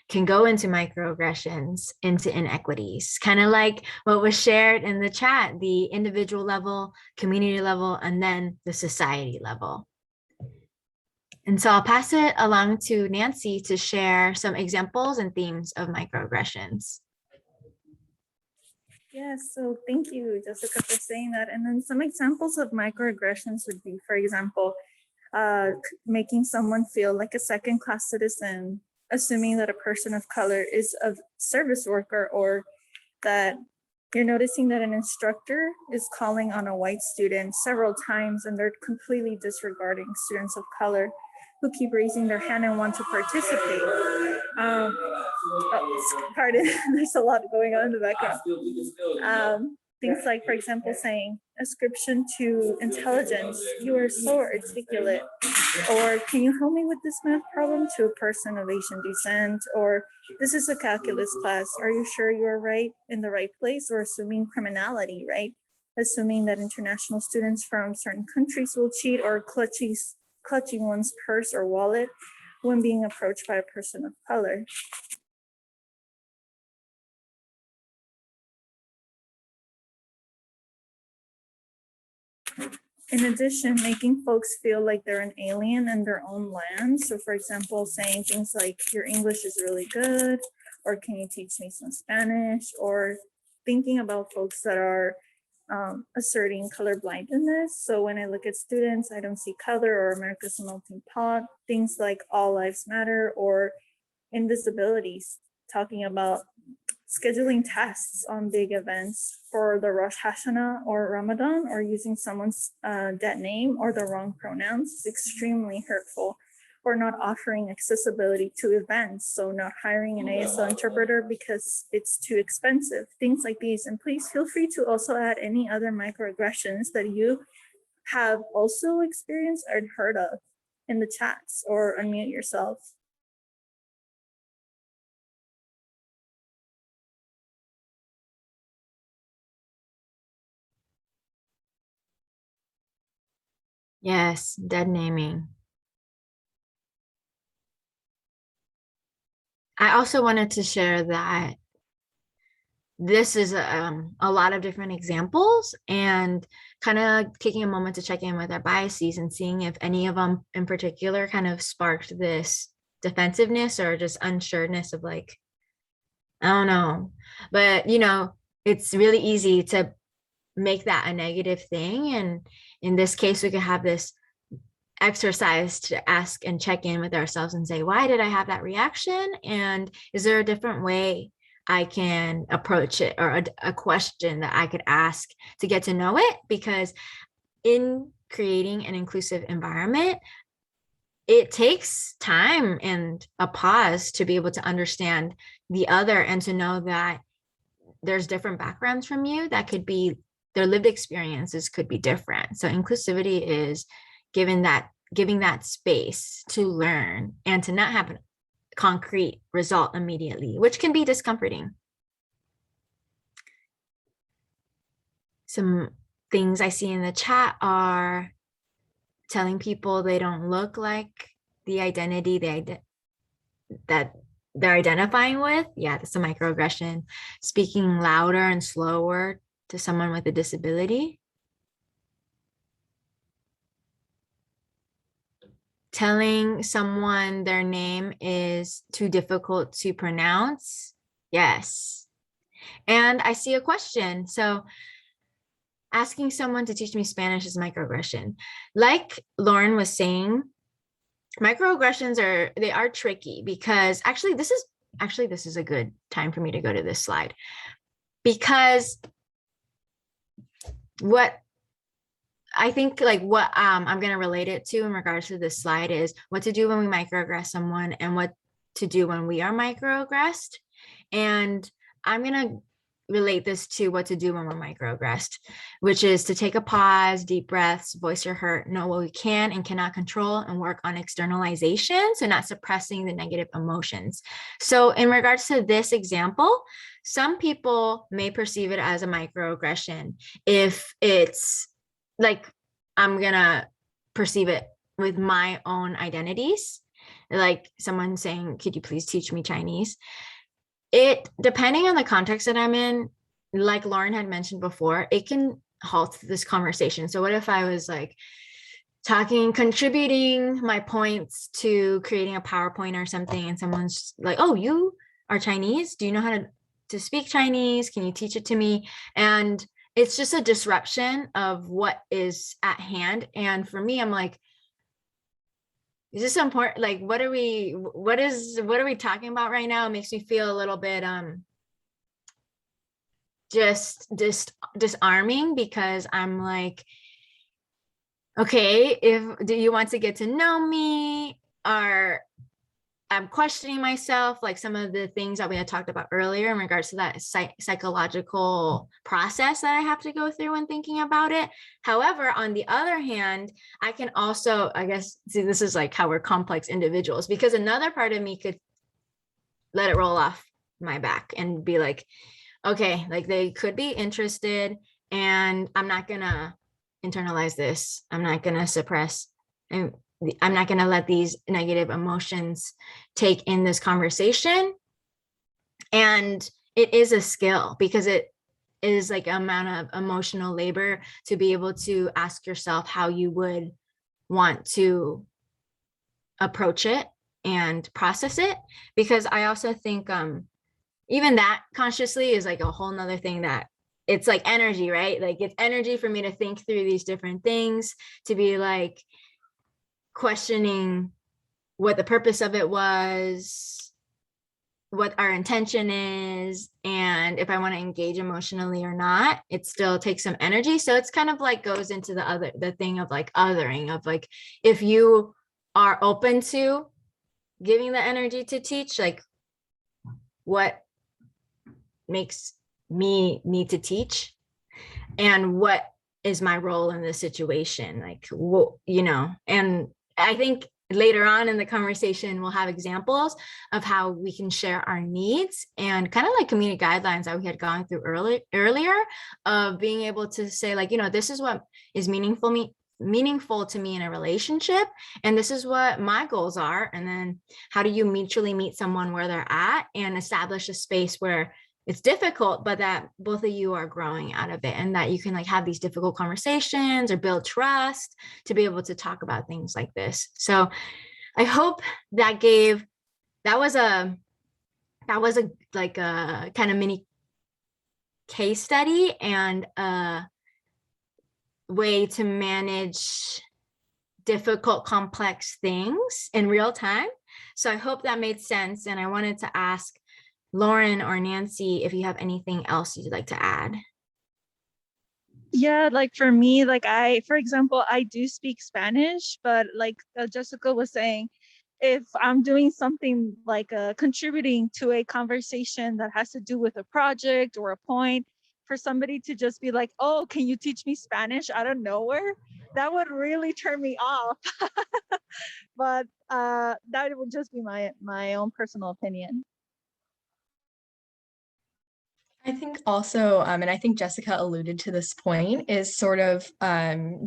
can go into microaggressions, into inequities, kind of like what was shared in the chat, the individual level, community level, and then the society level. And so I'll pass it along to Nancy to share some examples and themes of microaggressions. Yes, so thank you, Jessica, for saying that. And then some examples of microaggressions would be, for example, making someone feel like a second-class citizen, assuming that a person of color is a service worker, or that you're noticing that an instructor is calling on a white student several times and they're completely disregarding students of color who keep raising their hand and want to participate. Pardon, there's a lot going on in the background. Things like, for example, saying ascription to intelligence, "You are so articulate," or "Can you help me with this math problem?" to a person of Asian descent, or "This is a calculus class. Are you sure you are right in the right place?" Or assuming criminality, right? Assuming that international students from certain countries will cheat, or clutching one's purse or wallet when being approached by a person of color. In addition, making folks feel like they're an alien in their own land. So for example, saying things like, your English is really good, or can you teach me some Spanish? Or thinking about folks that are asserting colorblindness. So when I look at students, I don't see color, or America's a melting pot, things like all lives matter, or in disabilities, talking about scheduling tests on big events for the Rosh Hashanah or Ramadan, or using someone's dead name or the wrong pronouns is extremely hurtful. Or not offering accessibility to events, so not hiring an ASL interpreter because it's too expensive, things like these. And please feel free to also add any other microaggressions that you have also experienced or heard of in the chats, or unmute yourself. Yes, dead naming. I also wanted to share that this is a lot of different examples, and kind of taking a moment to check in with our biases and seeing if any of them in particular kind of sparked this defensiveness or just unsureness of like, I don't know. But, you know, it's really easy to make that a negative thing. And in this case, we could have this exercise to ask and check in with ourselves and say, why did I have that reaction? And is there a different way I can approach it, or a question that I could ask to get to know it? Because in creating an inclusive environment, it takes time and a pause to be able to understand the other, and to know that there's different backgrounds from you that could be, their lived experiences could be different. So inclusivity is giving that space to learn and to not have a concrete result immediately, which can be discomforting. Some things I see in the chat are telling people they don't look like the identity that they're identifying with. Yeah, that's a microaggression. Speaking louder and slower to someone with a disability. Telling someone their name is too difficult to pronounce. Yes. And I see a question. So asking someone to teach me Spanish is microaggression. Like Lauren was saying, microaggressions are tricky, because actually this is a good time for me to go to this slide, because what I think, like, what I'm going to relate it to in regards to this slide is what to do when we microaggress someone and what to do when we are microaggressed. And I'm going to relate this to what to do when we're microaggressed, which is to take a pause, deep breaths, voice your hurt, know what we can and cannot control, and work on externalization, so not suppressing the negative emotions. So in regards to this example, some people may perceive it as a microaggression if it's like, I'm gonna perceive it with my own identities, like someone saying, could you please teach me Chinese? It, depending on the context that I'm in, like Lauren had mentioned before, it can halt this conversation. So what if I was like contributing my points to creating a PowerPoint or something, and someone's like, oh, you are Chinese? Do you know how to speak Chinese? Can you teach it to me? And it's just a disruption of what is at hand. And for me, I'm like, is this important? Like, what are we talking about right now? It makes me feel a little bit just disarming, because I'm like, okay, do you want to get to know me? Or I'm questioning myself, like some of the things that we had talked about earlier in regards to that psychological process that I have to go through when thinking about it. However, on the other hand, I can also, I guess, see, this is like how we're complex individuals, because another part of me could let it roll off my back and be like, okay, like they could be interested, and I'm not gonna internalize this. I'm not gonna suppress. And I'm not going to let these negative emotions take in this conversation. And it is a skill, because it is like an amount of emotional labor to be able to ask yourself how you would want to approach it and process it. Because I also think even that consciously is like a whole nother thing, that it's like energy, right? Like it's energy for me to think through these different things, to be like questioning what the purpose of it was, what our intention is, and if I want to engage emotionally or not. It still takes some energy. So it's kind of like goes into the thing of like othering, of like, if you are open to giving the energy to teach, like what makes me need to teach, and what is my role in this situation, like, you know. And I think later on in the conversation we'll have examples of how we can share our needs, and kind of like community guidelines that we had gone through earlier, of being able to say, like, you know, this is what is meaningful to me in a relationship, and this is what my goals are. And then how do you mutually meet someone where they're at, and establish a space where it's difficult, but that both of you are growing out of it, and that you can like have these difficult conversations or build trust to be able to talk about things like this. So I hope that was a like a kind of mini case study, and a way to manage difficult, complex things in real time. So I hope that made sense. And I wanted to ask Lauren or Nancy if you have anything else you'd like to add. Yeah, like for me, like for example, I do speak Spanish, but like Jessica was saying, if I'm doing something like contributing to a conversation that has to do with a project or a point, for somebody to just be like, oh, can you teach me Spanish out of nowhere? That would really turn me off. But that would just be my own personal opinion. I think also, and I think Jessica alluded to this point, is sort of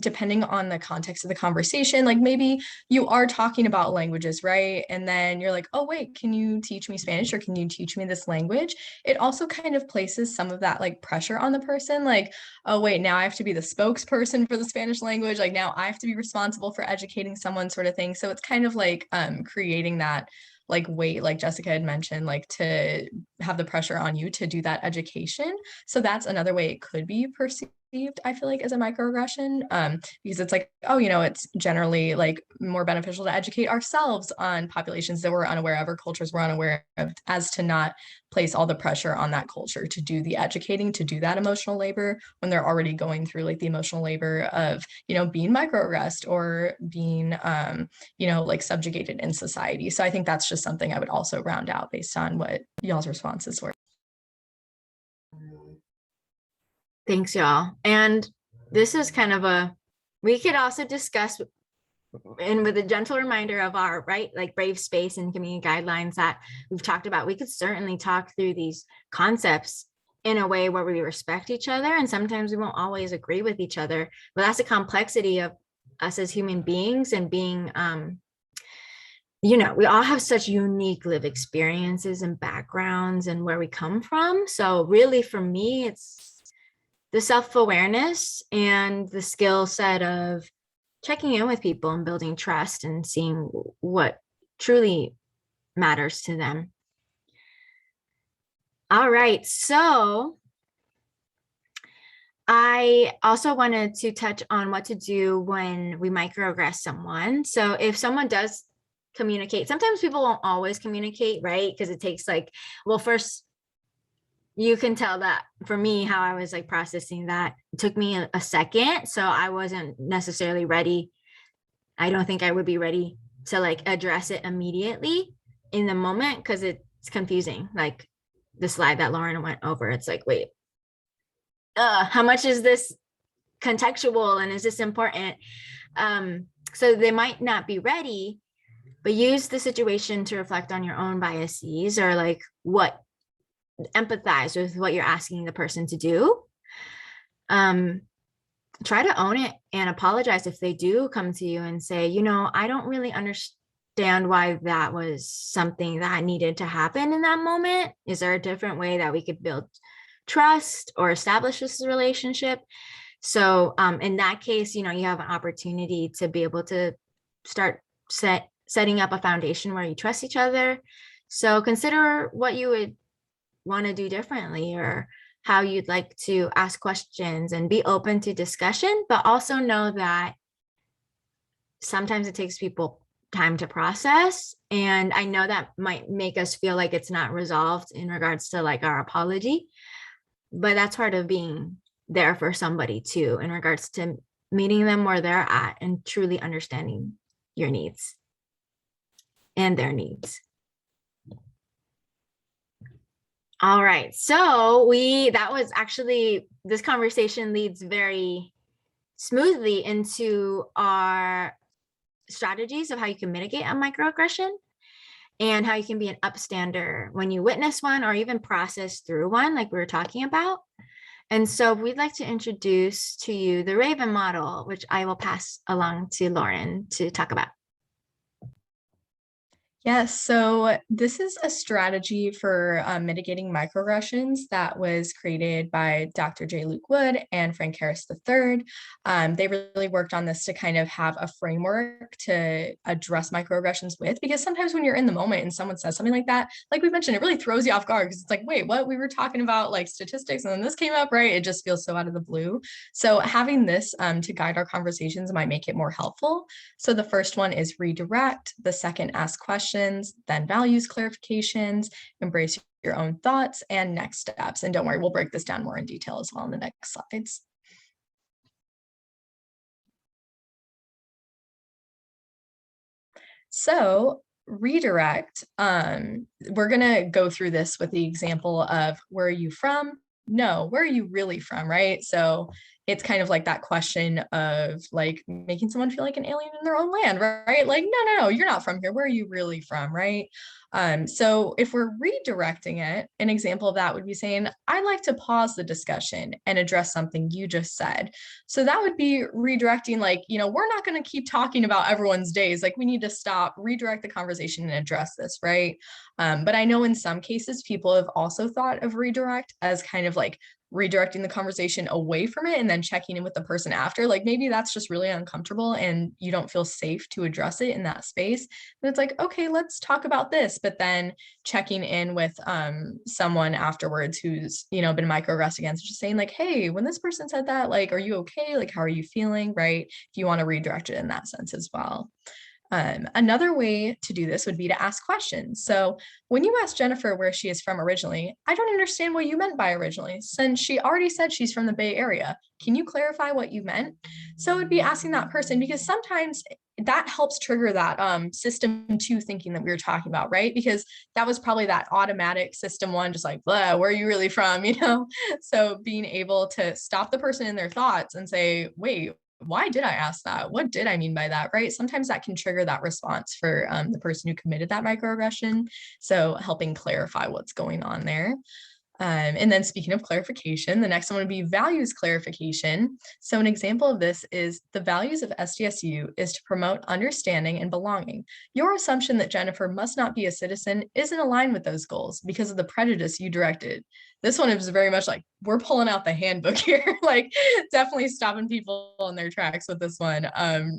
depending on the context of the conversation, like maybe you are talking about languages, right? And then you're like, oh, wait, can you teach me Spanish, or can you teach me this language? It also kind of places some of that like pressure on the person, like, oh, wait, now I have to be the spokesperson for the Spanish language. Like now I have to be responsible for educating someone, sort of thing. So it's kind of like creating that like weight, like Jessica had mentioned, like to have the pressure on you to do that education. So that's another way it could be perceived, I feel like, as a microaggression, because it's like, oh, you know, it's generally like more beneficial to educate ourselves on populations that we're unaware of, or cultures we're unaware of, as to not place all the pressure on that culture to do the educating, to do that emotional labor, when they're already going through like the emotional labor of, you know, being microaggressed or being, you know, like subjugated in society. So I think that's just something I would also round out based on what y'all's responses were. Thanks, y'all. And this is kind of we could also discuss, and with a gentle reminder of our, right, like brave space and community guidelines that we've talked about, we could certainly talk through these concepts in a way where we respect each other. And sometimes we won't always agree with each other, but that's the complexity of us as human beings, and being, you know, we all have such unique lived experiences and backgrounds and where we come from. So really for me, it's the self-awareness and the skill set of checking in with people and building trust and seeing what truly matters to them. All right, so I also wanted to touch on what to do when we microaggress someone. So if someone does communicate, sometimes people won't always communicate, right? Because it takes like, well, first, you can tell that for me, how I was like processing that, it took me a second. So I wasn't necessarily ready. I don't think I would be ready to like address it immediately in the moment, because it's confusing. Like the slide that Lauren went over, it's like, wait, how much is this contextual, and is this important? So they might not be ready, but use the situation to reflect on your own biases, or like empathize with what you're asking the person to do. try to own it and apologize if they do come to you and say, you know, I don't really understand why that was something that needed to happen in that moment. Is there a different way that we could build trust or establish this relationship? So in that case, you know, you have an opportunity to be able to start setting up a foundation where you trust each other. So consider what you would want to do differently, or how you'd like to ask questions, and be open to discussion, but also know that sometimes it takes people time to process. And I know that might make us feel like it's not resolved in regards to like our apology, but that's part of being there for somebody too, in regards to meeting them where they're at and truly understanding your needs and their needs. All right, so that was actually, this conversation leads very smoothly into our strategies of how you can mitigate a microaggression and how you can be an upstander when you witness one or even process through one, like we were talking about. And so we'd like to introduce to you the Raven model, which I will pass along to Lauren to talk about. Yes, so this is a strategy for mitigating microaggressions that was created by Dr. J. Luke Wood and Frank Harris III. They really worked on this to kind of have a framework to address microaggressions with, because sometimes when you're in the moment and someone says something like that, like we mentioned, it really throws you off guard, because it's like, wait, what? We were talking about like statistics and then this came up, right? It just feels so out of the blue. So having this to guide our conversations might make it more helpful. So the first one is redirect, the second ask questions, then values clarifications, embrace your own thoughts, and next steps. And don't worry, we'll break this down more in detail as well in the next slides. So redirect, we're gonna go through this with the example of where are you from? No, where are you really from, right? So it's kind of like that question of like making someone feel like an alien in their own land, right? Like, no, you're not from here. Where are you really from, right? So if we're redirecting it, an example of that would be saying, I'd like to pause the discussion and address something you just said. So that would be redirecting, like, you know, we're not going to keep talking about everyone's days. Like, we need to stop, redirect the conversation and address this, right? But I know in some cases, people have also thought of redirect as kind of like redirecting the conversation away from it and then checking in with the person after. Like maybe that's just really uncomfortable and you don't feel safe to address it in that space. And it's like, okay, let's talk about this, but then checking in with someone afterwards who's, you know, been microaggressed against, just saying like, hey, when this person said that, like, are you okay? Like, how are you feeling? Right? If you want to redirect it in that sense as well. Another way to do this would be to ask questions. So when you ask Jennifer where she is from originally, I don't understand what you meant by originally, since she already said she's from the Bay Area. Can you clarify what you meant? So it would be asking that person, because sometimes that helps trigger that system 2 thinking that we were talking about, right? Because that was probably that automatic system 1, just like, blah, where are you really from, you know? So being able to stop the person in their thoughts and say, wait, why did I ask that? What did I mean by that, right? Sometimes that can trigger that response for the person who committed that microaggression. So helping clarify what's going on there. And then speaking of clarification, the next one would be values clarification. So an example of this is the values of SDSU is to promote understanding and belonging. Your assumption that Jennifer must not be a citizen isn't aligned with those goals because of the prejudice you directed. This one is very much like, we're pulling out the handbook here, like definitely stopping people in their tracks with this one,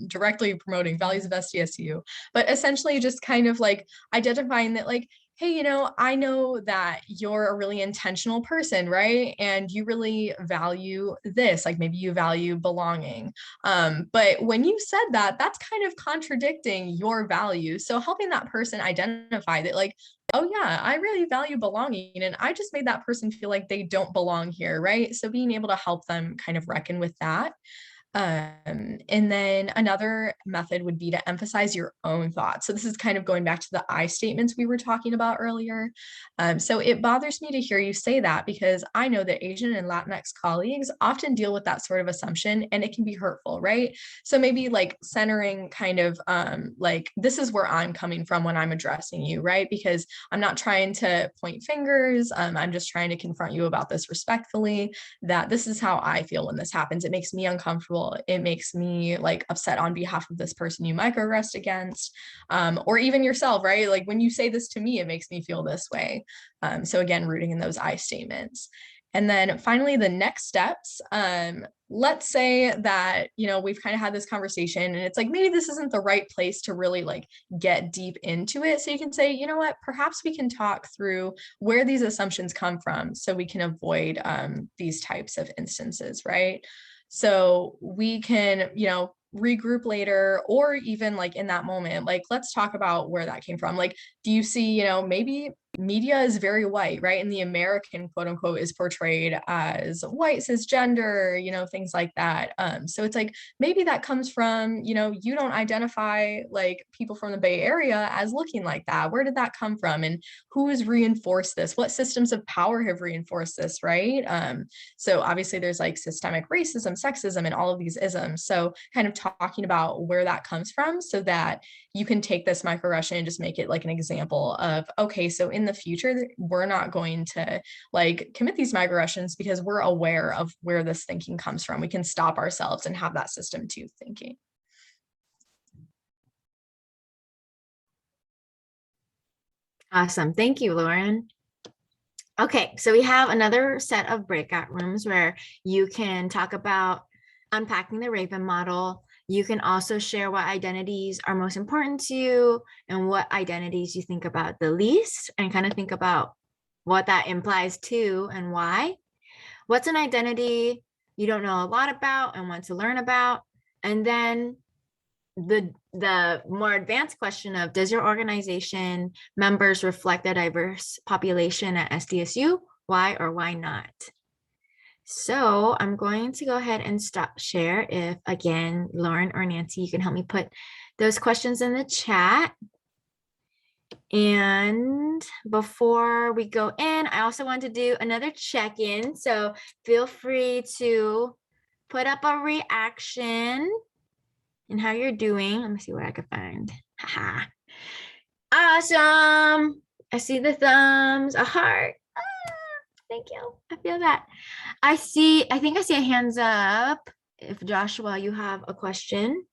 directly promoting values of SDSU, but essentially just kind of like identifying that like, hey, you know, I know that you're a really intentional person, right? And you really value this, like maybe you value belonging. But when you said that, that's kind of contradicting your values. So helping that person identify that like, oh yeah, I really value belonging. And I just made that person feel like they don't belong here, right? So being able to help them kind of reckon with that. And then another method would be to emphasize your own thoughts. So this is kind of going back to the I statements we were talking about earlier. So it bothers me to hear you say that because I know that Asian and Latinx colleagues often deal with that sort of assumption and it can be hurtful, right? So maybe like centering kind of like, this is where I'm coming from when I'm addressing you, right? Because I'm not trying to point fingers. I'm just trying to confront you about this respectfully, that this is how I feel when this happens. It makes me uncomfortable. It makes me like upset on behalf of this person you microaggressed against, or even yourself, right? Like when you say this to me, it makes me feel this way. So again, rooting in those I statements. And then finally, the next steps, let's say that, you know, we've kind of had this conversation and it's like, maybe this isn't the right place to really like get deep into it. So you can say, you know what, perhaps we can talk through where these assumptions come from so we can avoid these types of instances, right? So we can, you know, regroup later, or even like in that moment, like, let's talk about where that came from. Like, do you see, you know, maybe media is very white, right? And the American quote unquote is portrayed as white, cisgender, you know, things like that. So it's like, maybe that comes from, you know, you don't identify like people from the Bay Area as looking like that. Where did that come from? And who has reinforced this? What systems of power have reinforced this, right? So obviously there's like systemic racism, sexism, and all of these isms. So kind of talking about where that comes from so that you can take this microaggression and just make it like an example of, okay, so in the future, we're not going to like commit these microaggressions because we're aware of where this thinking comes from. We can stop ourselves and have that system two thinking. Awesome. Thank you, Lauren. Okay, so we have another set of breakout rooms where you can talk about unpacking the Raven model. You can also share what identities are most important to you and what identities you think about the least, and kind of think about what that implies to and why. What's an identity you don't know a lot about and want to learn about? And then the more advanced question of, does your organization members reflect a diverse population at SDSU? Why or why not? So I'm going to go ahead and stop share. If again, Lauren or Nancy, you can help me put those questions in the chat. And before we go in, I also want to do another check-in. So feel free to put up a reaction and how you're doing. Let me see what I can find. Haha. Awesome. I see the thumbs, a heart. Thank you. I feel that. I think I see a hands up. If Joshua, you have a question.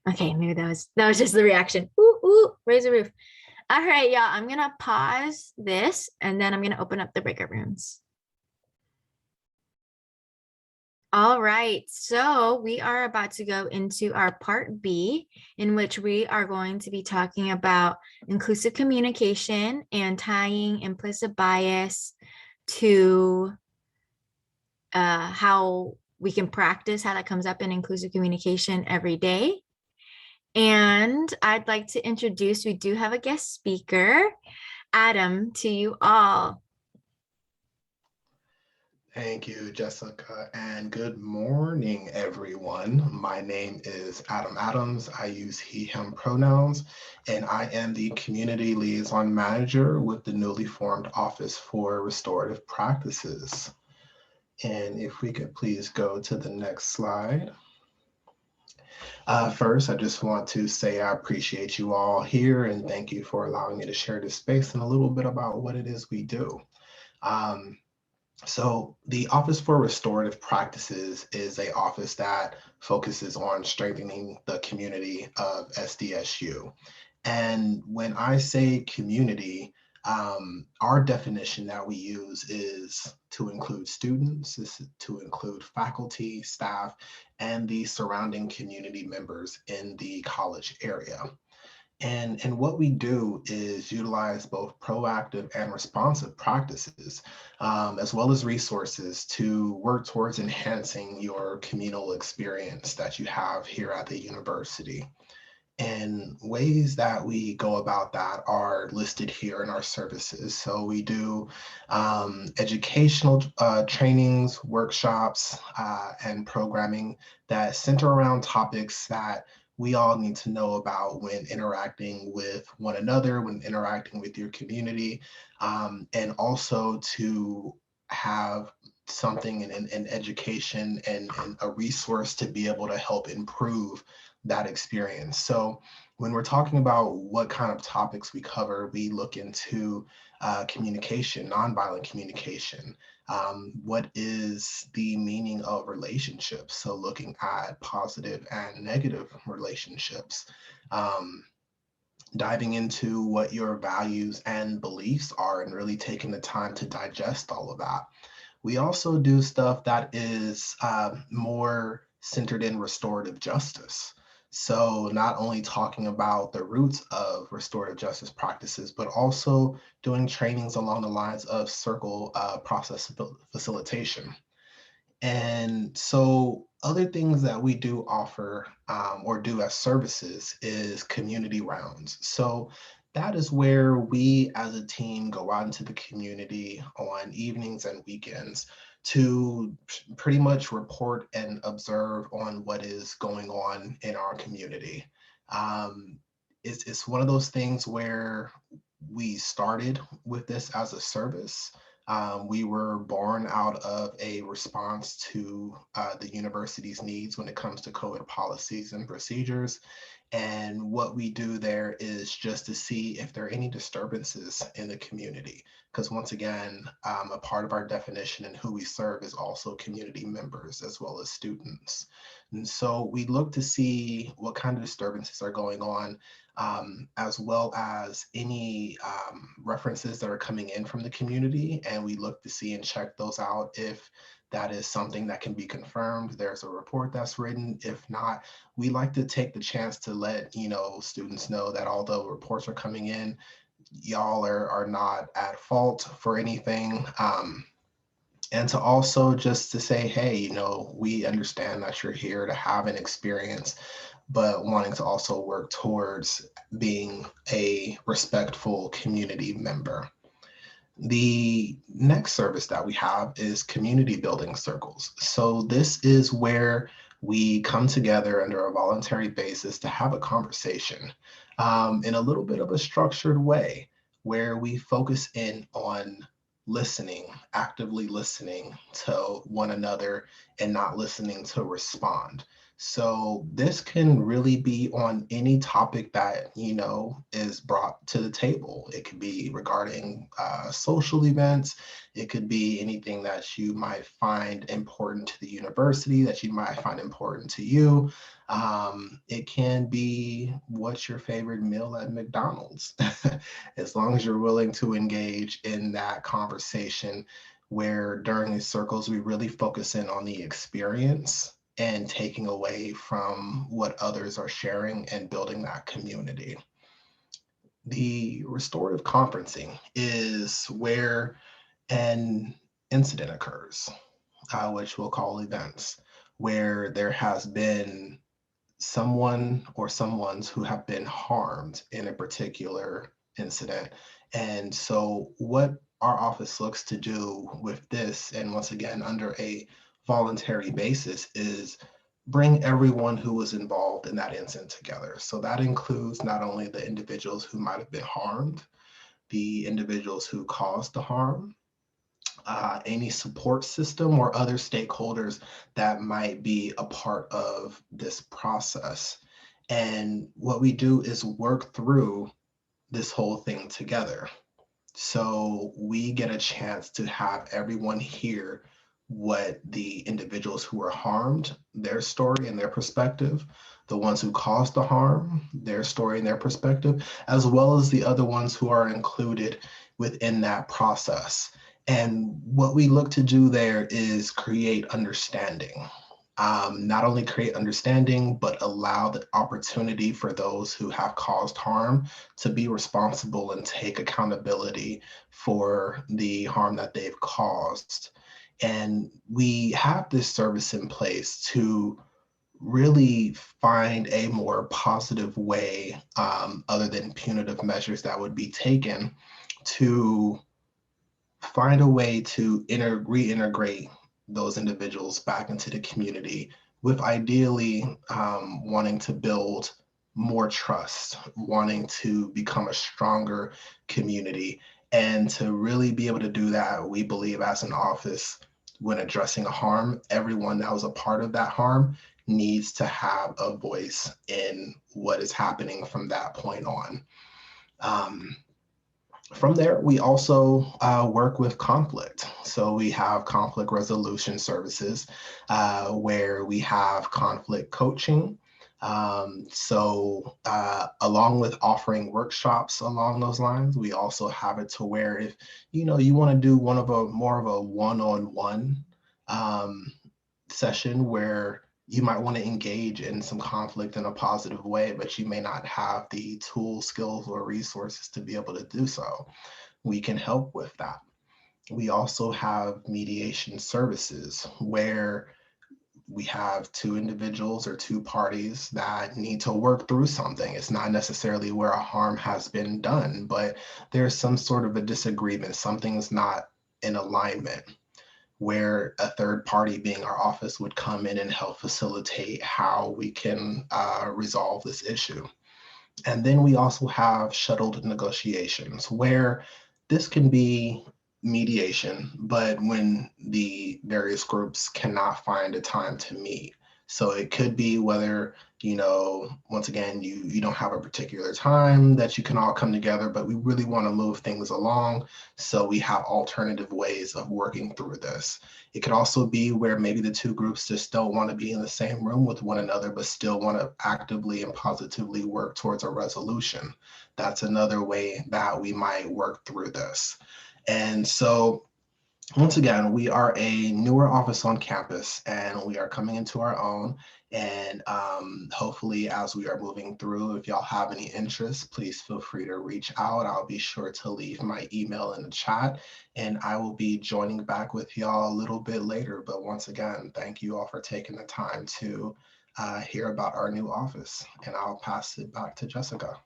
Okay, maybe that was just the reaction. Ooh, ooh, raise the roof. All right, y'all. I'm gonna pause this and then I'm gonna open up the breakout rooms. All right, so we are about to go into our part B, in which we are going to be talking about inclusive communication and tying implicit bias to how we can practice how that comes up in inclusive communication every day. And I'd like to introduce, we do have a guest speaker, Adam, to you all. Thank you, Jessica, and good morning, everyone. My name is Adam Adams. I use he, him pronouns, and I am the Community Liaison Manager with the newly formed Office for Restorative Practices. And if we could please go to the next slide. First, I just want to say I appreciate you all here and thank you for allowing me to share this space and a little bit about what it is we do. So the Office for Restorative Practices is an office that focuses on strengthening the community of SDSU. And when I say community, our definition that we use is to include students, to include faculty, staff, and the surrounding community members in the college area. And what we do is utilize both proactive and responsive practices, as well as resources to work towards enhancing your communal experience that you have here at the university. And ways that we go about that are listed here in our services. So we do educational trainings, workshops, and programming that center around topics that we all need to know about when interacting with one another, when interacting with your community, and also to have something in education and a resource to be able to help improve that experience. So when we're talking about what kind of topics we cover, we look into communication, nonviolent communication. What is the meaning of relationships? So looking at positive and negative relationships. Diving into what your values and beliefs are and really taking the time to digest all of that. We also do stuff that is more centered in restorative justice. So not only talking about the roots of restorative justice practices, but also doing trainings along the lines of circle process facilitation. And so other things that we do offer or do as services is community rounds. So that is where we as a team go out into the community on evenings and weekends to pretty much report and observe on what is going on in our community. Um, it's one of those things where we started with this as a service. We were born out of a response to the university's needs when it comes to COVID policies and procedures. And what we do there is just to see if there are any disturbances in the community. Because once again, a part of our definition and who we serve is also community members as well as students. And so we look to see what kind of disturbances are going on, as well as any references that are coming in from the community. And we look to see and check those out. If that is something that can be confirmed, there's a report that's written. If not, we like to take the chance to let students know that although reports are coming in, y'all are not at fault for anything. And to also just to say, hey, we understand that you're here to have an experience, but wanting to also work towards being a respectful community member. The next service that we have is community building circles. So this is where we come together under a voluntary basis to have a conversation in a little bit of a structured way where we focus in on listening, actively listening to one another and not listening to respond. So this can really be on any topic that, is brought to the table. It could be regarding social events. It could be anything that you might find important to the university, that you might find important to you. It can be what's your favorite meal at McDonald's, as long as you're willing to engage in that conversation where during these circles, we really focus in on the experience and taking away from what others are sharing and building that community. The restorative conferencing is where an incident occurs, which we'll call events, where there has been someone or someones who have been harmed in a particular incident. And so what our office looks to do with this, and once again, under a voluntary basis, is bring everyone who was involved in that incident together. So that includes not only the individuals who might have been harmed, the individuals who caused the harm, any support system or other stakeholders that might be a part of this process. And what we do is work through this whole thing together. So we get a chance to have everyone hear what the individuals who were harmed, their story and their perspective, the ones who caused the harm, their story and their perspective, as well as the other ones who are included within that process. And what we look to do there is create understanding. Not only create understanding, but allow the opportunity for those who have caused harm to be responsible and take accountability for the harm that they've caused. And we have this service in place to really find a more positive way, other than punitive measures that would be taken, to find a way to reintegrate those individuals back into the community, with ideally wanting to build more trust, wanting to become a stronger community. And to really be able to do that, we believe as an office, when addressing a harm, everyone that was a part of that harm needs to have a voice in what is happening from that point on. From there, we also work with conflict. So we have conflict resolution services, where we have conflict coaching. Along with offering workshops along those lines, we also have it to where if you want to do more of a one-on-one session where you might want to engage in some conflict in a positive way, but you may not have the tools, skills, or resources to be able to do so. We can help with that. We also have mediation services where we have two individuals or two parties that need to work through something. It's not necessarily where a harm has been done, but there's some sort of a disagreement. Something's not in alignment, where a third party, being our office, would come in and help facilitate how we can resolve this issue. And then we also have shuttled negotiations, where this can be mediation, but when the various groups cannot find a time to meet. So it could be whether, once again, you don't have a particular time that you can all come together, but we really want to move things along. So we have alternative ways of working through this. It could also be where maybe the two groups just don't want to be in the same room with one another, but still want to actively and positively work towards a resolution. That's another way that we might work through this. And so, once again, we are a newer office on campus, and we are coming into our own. And hopefully, as we are moving through, if y'all have any interest, please feel free to reach out. I'll be sure to leave my email in the chat, and I will be joining back with y'all a little bit later. But once again, thank you all for taking the time to hear about our new office, and I'll pass it back to Jessica.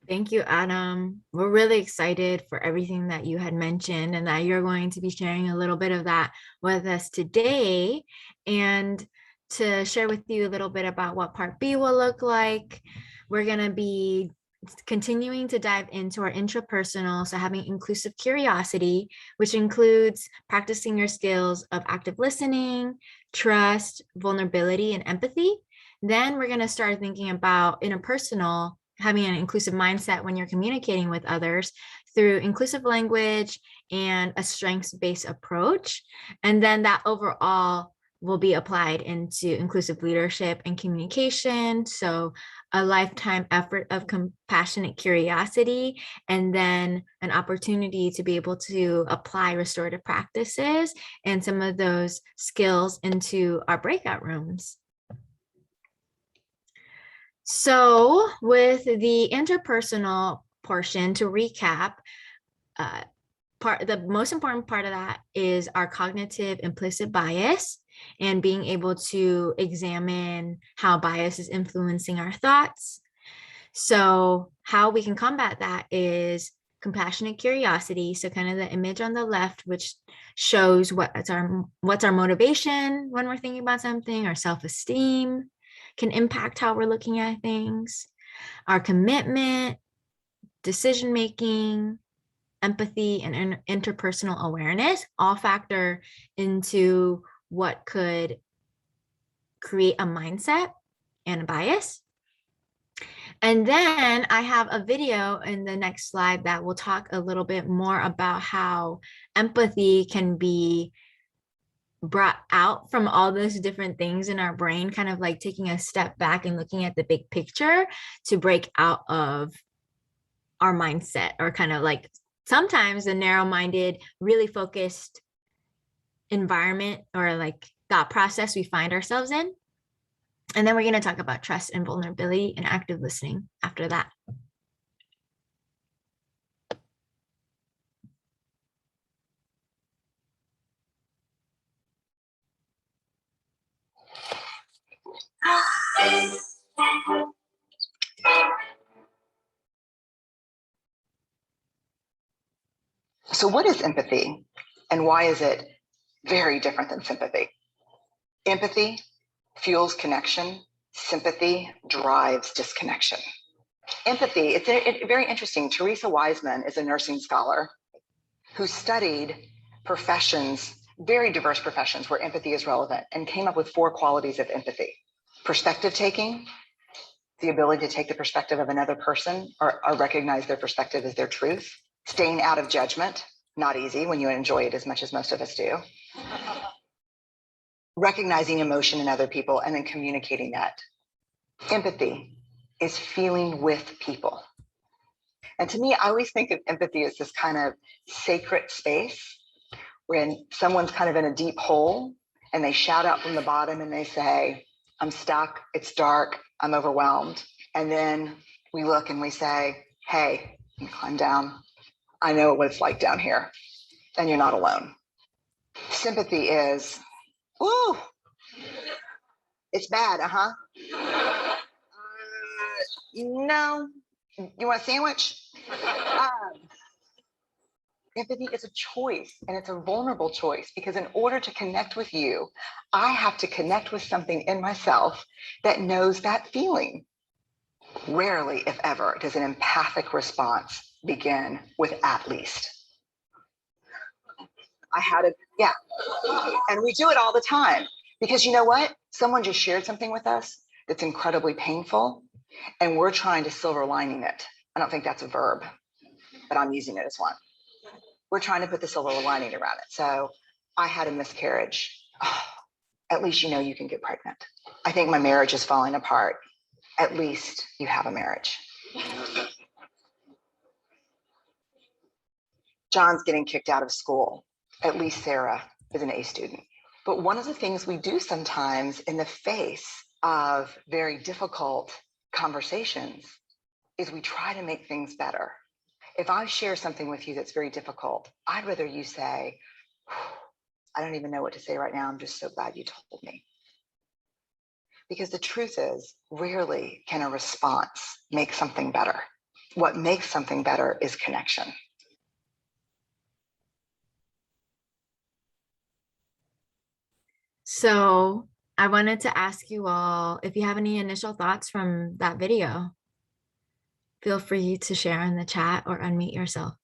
Thank you, Adam. We're really excited for everything that you had mentioned and that you're going to be sharing a little bit of that with us today, and to share with you a little bit about what Part B will look like. We're going to be continuing to dive into our intrapersonal, so having inclusive curiosity, which includes practicing your skills of active listening, trust, vulnerability, and empathy. Then we're going to start thinking about interpersonal, having an inclusive mindset when you're communicating with others through inclusive language and a strengths-based approach. And then that overall will be applied into inclusive leadership and communication. So a lifetime effort of compassionate curiosity, and then an opportunity to be able to apply restorative practices and some of those skills into our breakout rooms. So with the interpersonal portion, to recap, the most important part of that is our cognitive implicit bias, and being able to examine how bias is influencing our thoughts. So how we can combat that is compassionate curiosity. So kind of the image on the left, which shows what's our motivation when we're thinking about something. Our self-esteem can impact how we're looking at things. Our commitment, decision-making, empathy, and interpersonal awareness all factor into what could create a mindset and a bias. And then I have a video in the next slide that will talk a little bit more about how empathy can be brought out from all those different things in our brain, kind of like taking a step back and looking at the big picture to break out of our mindset, or kind of like sometimes the narrow-minded, really focused environment or like thought process we find ourselves in. And then we're going to talk about trust and vulnerability and active listening after that. So what is empathy and why is it very different than sympathy? Empathy fuels connection. Sympathy drives disconnection. Empathy, it's very interesting. Teresa Wiseman is a nursing scholar who studied professions, very diverse professions where empathy is relevant, and came up with 4 qualities of empathy. Perspective taking, the ability to take the perspective of another person or recognize their perspective as their truth. Staying out of judgment, not easy when you enjoy it as much as most of us do. Recognizing emotion in other people and then communicating that. Empathy is feeling with people. And to me, I always think of empathy as this kind of sacred space when someone's kind of in a deep hole and they shout out from the bottom and they say, I'm stuck, it's dark, I'm overwhelmed. And then we look and we say, hey, you climb down. I know what it's like down here and you're not alone. Sympathy is, ooh, it's bad, no, you want a sandwich? Empathy is a choice, and it's a vulnerable choice, because in order to connect with you, I have to connect with something in myself that knows that feeling. Rarely, if ever, does an empathic response begin with at least. I had it, yeah. And we do it all the time, because you know what? Someone just shared something with us that's incredibly painful, and we're trying to silver lining it. I don't think that's a verb, but I'm using it as one. We're trying to put the silver lining around it. So I had a miscarriage. Oh, at least you know you can get pregnant. I think my marriage is falling apart. At least you have a marriage. John's getting kicked out of school. At least Sarah is an A student. But one of the things we do sometimes in the face of very difficult conversations is we try to make things better. If I share something with you that's very difficult, I'd rather you say, I don't even know what to say right now. I'm just so glad you told me. Because the truth is, rarely can a response make something better. What makes something better is connection. So I wanted to ask you all if you have any initial thoughts from that video. Feel free to share in the chat or unmute yourself.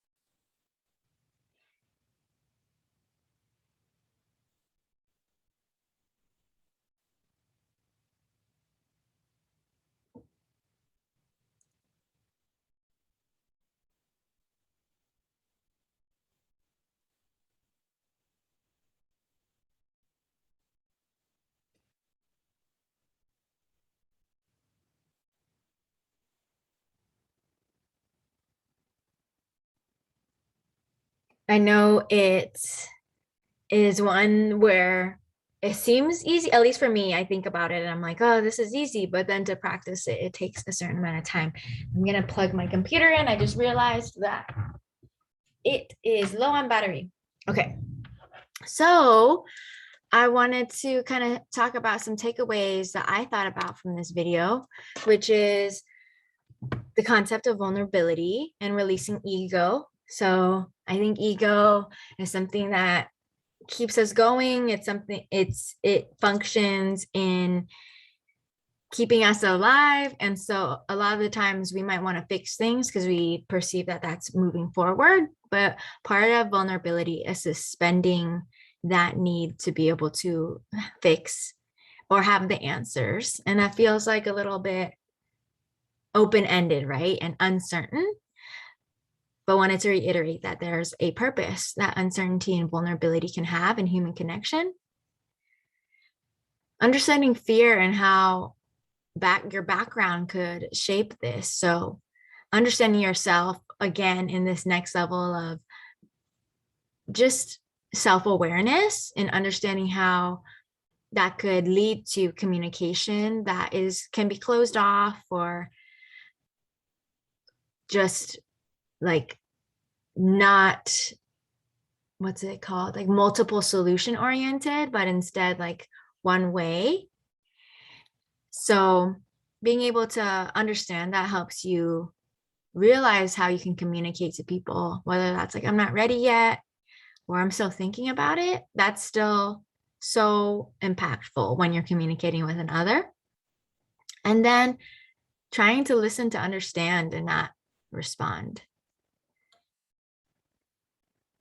I know it is one where it seems easy, at least for me. I think about it and I'm like, oh, this is easy, but then to practice it, it takes a certain amount of time. I'm gonna plug my computer in. I just realized that it is low on battery. Okay, so I wanted to kind of talk about some takeaways that I thought about from this video, which is the concept of vulnerability and releasing ego. So I think ego is something that keeps us going. It's something, it functions in keeping us alive. And so a lot of the times we might want to fix things because we perceive that that's moving forward. But part of vulnerability is suspending that need to be able to fix or have the answers. And that feels like a little bit open-ended, right? And uncertain. But wanted to reiterate that there's a purpose that uncertainty and vulnerability can have in human connection. Understanding fear and how your background could shape this. So understanding yourself, again, in this next level of just self-awareness and understanding how that could lead to communication that can be closed off, or just like not, what's it called, like multiple solution oriented, but instead like one way. So being able to understand that helps you realize how you can communicate to people, whether that's like, I'm not ready yet, or I'm still thinking about it. That's still so impactful when you're communicating with another. And then trying to listen to understand and not respond.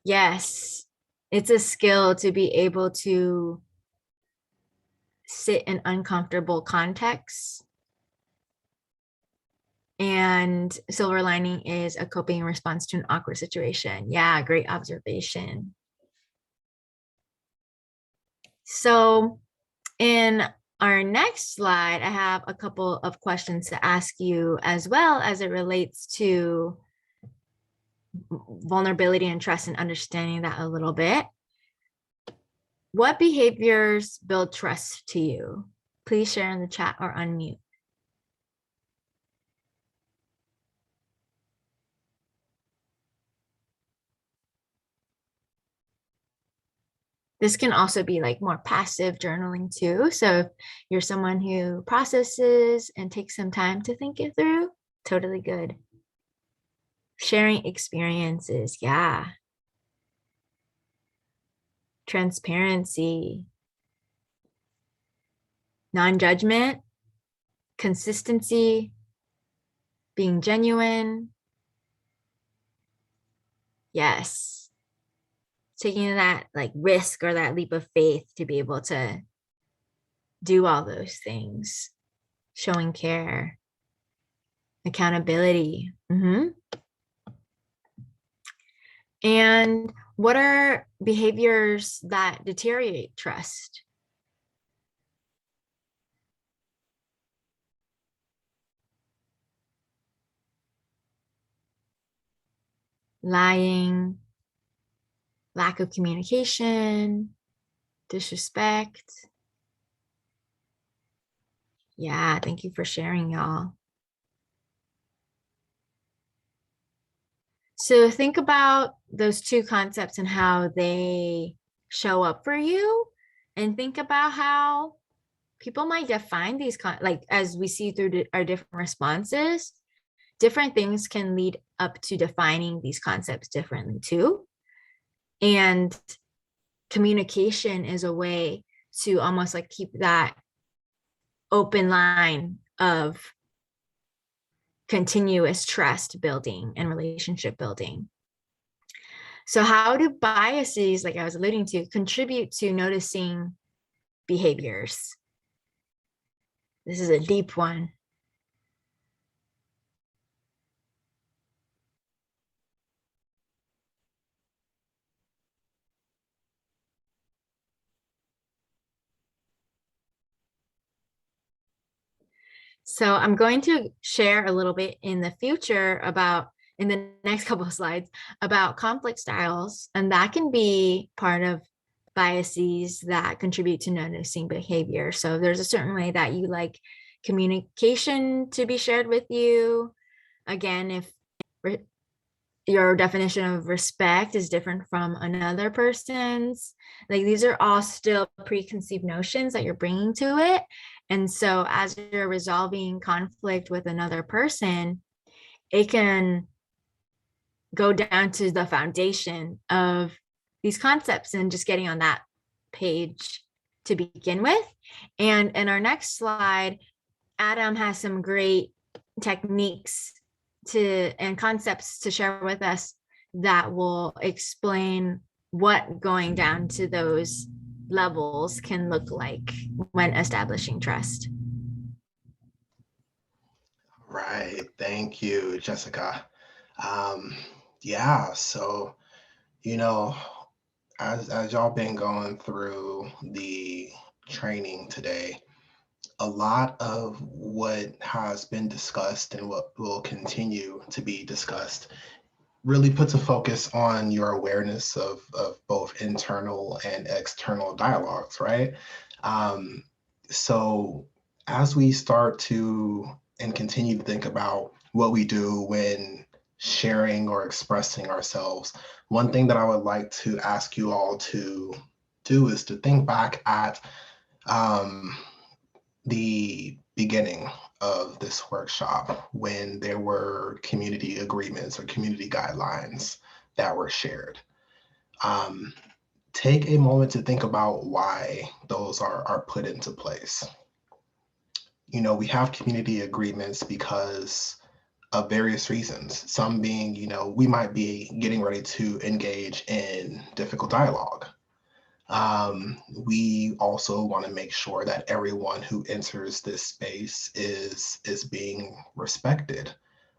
Yes, it's a skill to be able to sit in uncomfortable contexts. And silver lining is a coping response to an awkward situation. Yeah, great observation. So in our next slide, I have a couple of questions to ask you as well as it relates to vulnerability and trust and understanding that a little bit. What behaviors build trust to you? Please share in the chat or unmute. This can also be like more passive journaling too. So if you're someone who processes and takes some time to think it through, totally good. Sharing experiences, yeah. Transparency, non-judgment, consistency, being genuine. Yes. Taking that like risk or that leap of faith to be able to do all those things. Showing care, accountability. And what are behaviors that deteriorate trust? Lying, lack of communication, disrespect. Yeah, thank you for sharing, y'all. So think about those two concepts and how they show up for you, and think about how people might define these, like as we see through our different responses, different things can lead up to defining these concepts differently too. And communication is a way to almost like keep that open line of continuous trust building and relationship building. So how do biases, like I was alluding to, contribute to noticing behaviors? This is a deep one. So I'm going to share a little bit in the future about, in the next couple of slides, about conflict styles, and that can be part of biases that contribute to noticing behavior. So there's a certain way that you like communication to be shared with you. Again, if your definition of respect is different from another person's, like these are all still preconceived notions that you're bringing to it. And so as you're resolving conflict with another person, it can go down to the foundation of these concepts and just getting on that page to begin with. And in our next slide, Adam has some great techniques and concepts to share with us that will explain what going down to those levels can look like when establishing trust. Right. Thank you, Jessica. Yeah, so, as y'all been going through the training today, a lot of what has been discussed and what will continue to be discussed really puts a focus on your awareness of both internal and external dialogues, right? So as we start to and continue to think about what we do when sharing or expressing ourselves, one thing that I would like to ask you all to do is to think back at the beginning of this workshop when there were community agreements or community guidelines that were shared. Take a moment to think about why those are put into place. You know, we have community agreements because of various reasons. Some being, you know, we might be getting ready to engage in difficult dialogue. We also want to make sure that everyone who enters this space is being respected,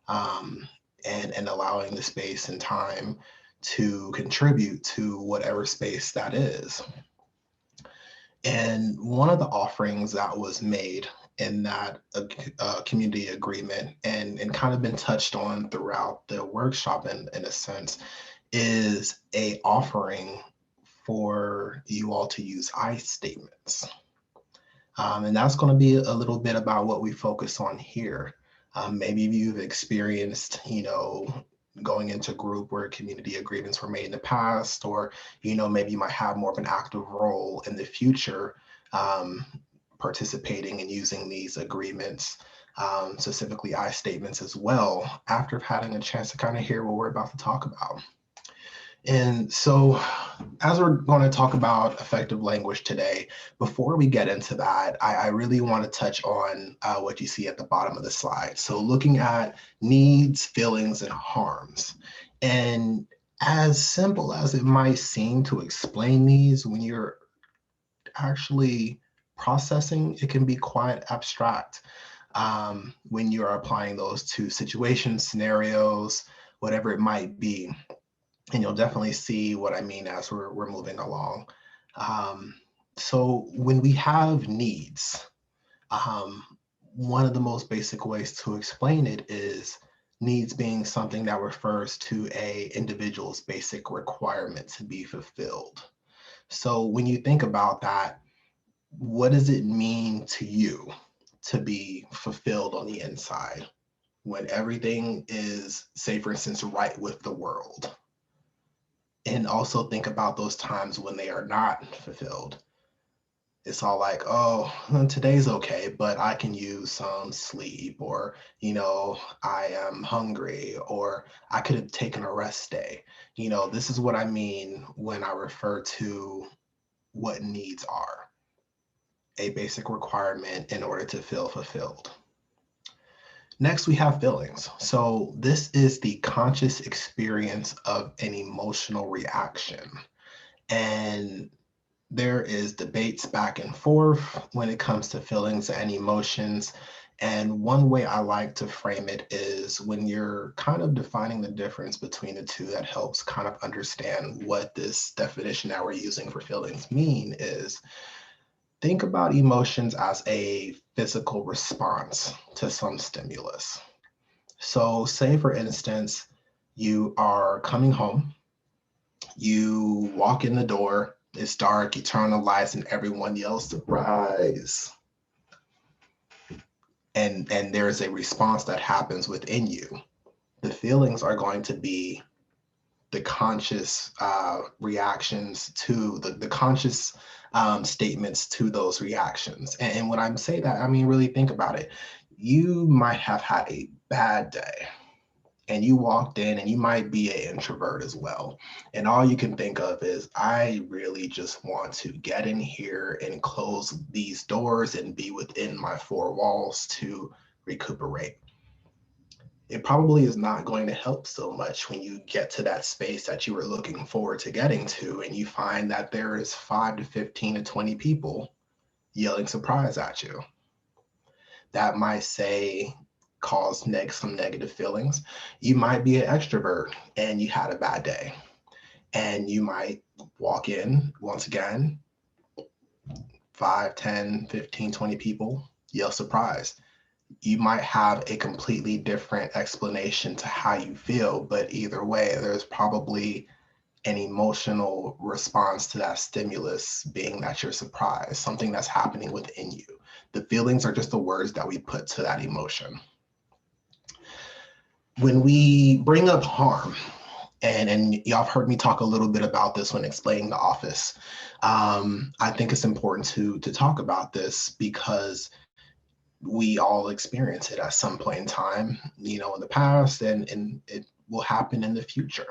and allowing the space and time to contribute to whatever space that is. And one of the offerings that was made in that community agreement and kind of been touched on throughout the workshop in a sense is a offering for you all to use I statements. And that's going to be a little bit about what we focus on here. Maybe you've experienced, you know, going into group where community agreements were made in the past, or, you know, maybe you might have more of an active role in the future, participating and using these agreements, specifically I statements as well, after having a chance to kind of hear what we're about to talk about. And so, as we're going to talk about effective language today, before we get into that, I really want to touch on what you see at the bottom of the slide. So looking at needs, feelings, and harms. And as simple as it might seem to explain these, when you're actually processing, it can be quite abstract when you're applying those to situations, scenarios, whatever it might be. And you'll definitely see what I mean as we're moving along. So when we have needs, one of the most basic ways to explain it is needs being something that refers to a individual's basic requirement to be fulfilled. So when you think about that, what does it mean to you to be fulfilled on the inside when everything is, say for instance, right with the world? And also think about those times when they are not fulfilled. It's all like, oh, today's okay, but I can use some sleep, or, you know, I am hungry, or I could have taken a rest day. You know, this is what I mean when I refer to what needs are: a basic requirement in order to feel fulfilled. Next, we have feelings. So this is the conscious experience of an emotional reaction. And there is debates back and forth when it comes to feelings and emotions. And one way I like to frame it is when you're kind of defining the difference between the two, that helps kind of understand what this definition that we're using for feelings mean is, think about emotions as a physical response to some stimulus. So say, for instance, you are coming home, you walk in the door, it's dark, you turn on the lights, and everyone yells, "Surprise!" And there's a response that happens within you. The feelings are going to be the conscious reactions to the conscious statements to those reactions. And when I say that, I mean, really think about it. You might have had a bad day and you walked in, and you might be an introvert as well. And all you can think of is, I really just want to get in here and close these doors and be within my four walls to recuperate. It probably is not going to help so much when you get to that space that you were looking forward to getting to, and you find that there is 5 to 15 to 20 people yelling surprise at you. That might cause some negative feelings. You might be an extrovert and you had a bad day, and you might walk in once again, 5, 10, 15, 20 people yell surprise. You might have a completely different explanation to how you feel, but either way, there's probably an emotional response to that stimulus, being that you're surprised, something that's happening within you. The feelings are just the words that we put to that emotion. When we bring up harm, and y'all have heard me talk a little bit about this when explaining the office, I think it's important to talk about this because we all experience it at some point in time, in the past, and it will happen in the future.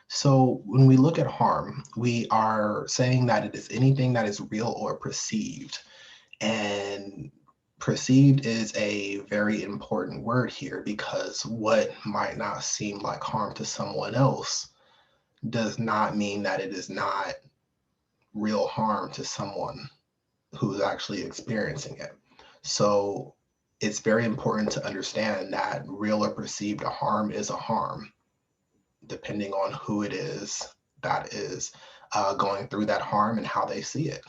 So when we look at harm, we are saying that it is anything that is real or perceived. And perceived is a very important word here, because what might not seem like harm to someone else does not mean that it is not real harm to someone who's actually experiencing it. So it's very important to understand that real or perceived harm is a harm, depending on who it is that is going through that harm and how they see it.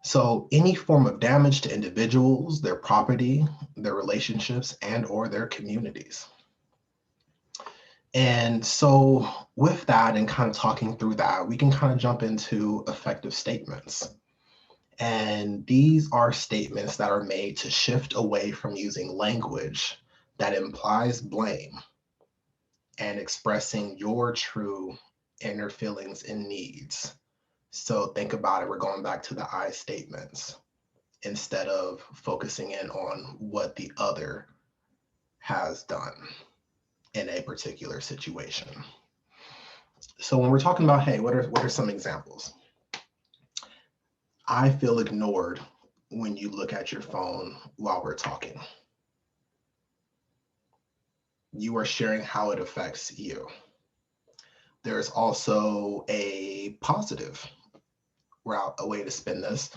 So any form of damage to individuals, their property, their relationships, and or their communities. And so with that and kind of talking through that, we can kind of jump into affective statements. And these are statements that are made to shift away from using language that implies blame and expressing your true inner feelings and needs. So think about it, we're going back to the I statements instead of focusing in on what the other has done in a particular situation. So when we're talking about, hey, what are some examples? I feel ignored when you look at your phone while we're talking. You are sharing how it affects you. There's also a positive route, a way to spin this,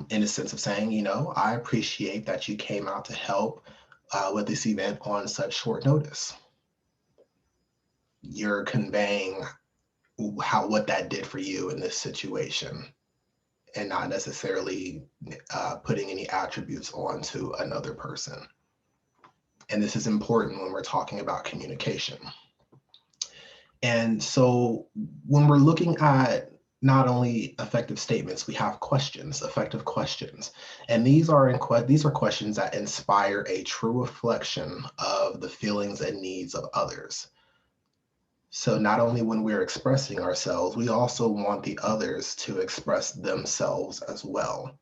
in the sense of saying, I appreciate that you came out to help with this event on such short notice. You're conveying what that did for you in this situation, and not necessarily putting any attributes onto another person. And this is important when we're talking about communication. And so when we're looking at not only affective statements, we have questions, affective questions. And these are questions that inspire a true reflection of the feelings and needs of others. So not only when we're expressing ourselves, we also want the others to express themselves as well.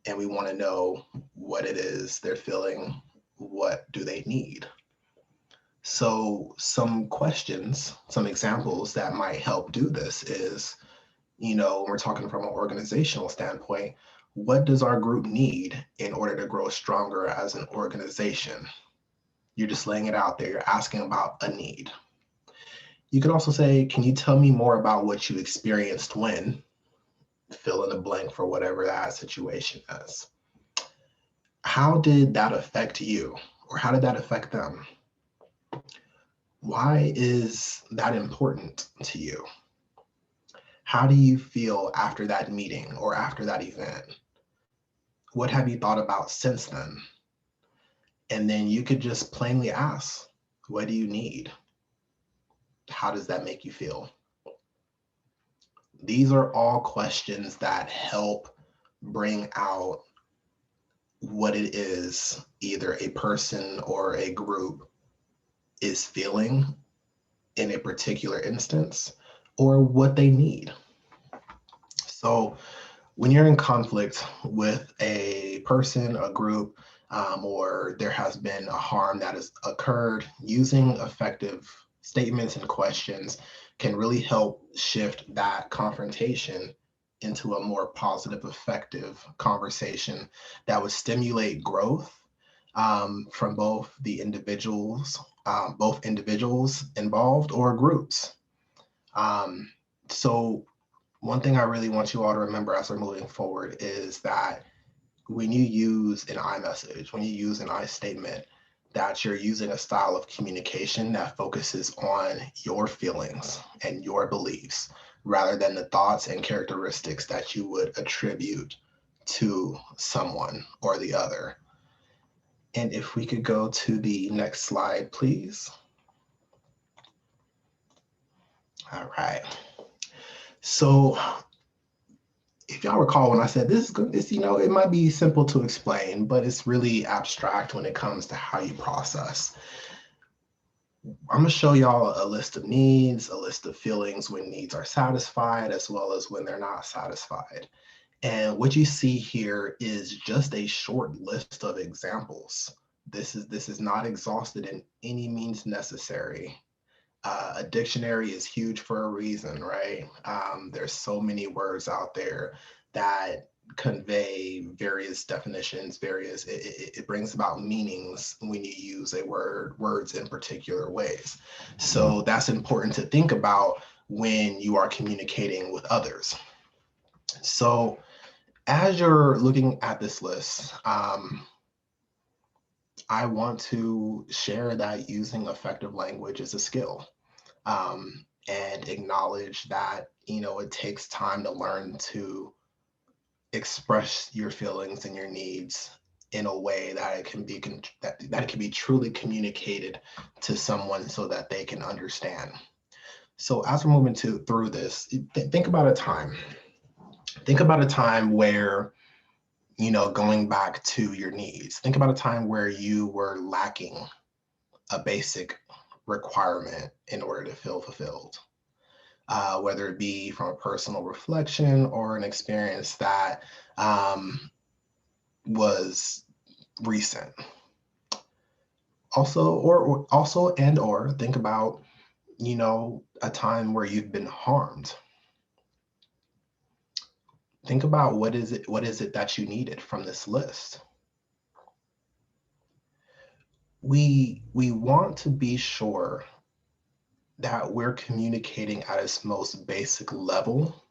And we want to know what it is they're feeling, what do they need? So some questions, some examples that might help do this is, when we're talking from an organizational standpoint, what does our group need in order to grow stronger as an organization? You're just laying it out there, you're asking about a need. You could also say, can you tell me more about what you experienced when, fill in the blank for whatever that situation is. How did that affect you? Or how did that affect them? Why is that important to you? How do you feel after that meeting or after that event? What have you thought about since then? And then you could just plainly ask, what do you need? How does that make you feel? These are all questions that help bring out what it is either a person or a group is feeling in a particular instance, or what they need. So when you're in conflict with a person, a group, or there has been a harm that has occurred, using affective statements and questions can really help shift that confrontation into a more positive, effective conversation that would stimulate growth from both individuals involved or groups. So one thing I really want you all to remember as we're moving forward is that when you use an I message, when you use an I statement, that you're using a style of communication that focuses on your feelings and your beliefs rather than the thoughts and characteristics that you would attribute to someone or the other. And if we could go to the next slide, please. All right. So if y'all recall when I said this, it might be simple to explain, but it's really abstract when it comes to how you process. I'm gonna show y'all a list of needs, a list of feelings when needs are satisfied, as well as when they're not satisfied. And what you see here is just a short list of examples. This is not exhausted in any means necessary. A dictionary is huge for a reason, right? There's so many words out there that convey various definitions, it brings about meanings when you use words in particular ways. So that's important to think about when you are communicating with others. So as you're looking at this list, I want to share that using effective language is a skill, and acknowledge that, it takes time to learn to express your feelings and your needs in a way that that it can be truly communicated to someone so that they can understand. So as we're moving through this, think about a time. Think about a time where, going back to your needs, think about a time where you were lacking a basic requirement in order to feel fulfilled, whether it be from a personal reflection or an experience that was recent. Also, think about, a time where you've been harmed. Think about what is it that you needed from this list. We want to be sure that we're communicating at its most basic level,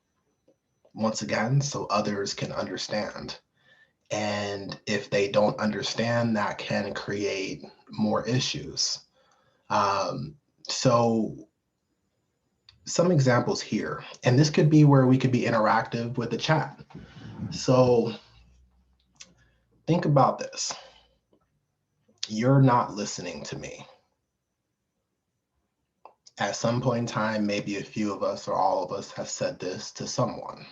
once again, so others can understand. And if they don't understand, that can create more issues. So some examples here, and this could be where we could be interactive with the chat. So think about this. You're not listening to me. At some point in time, maybe a few of us or all of us have said this to someone.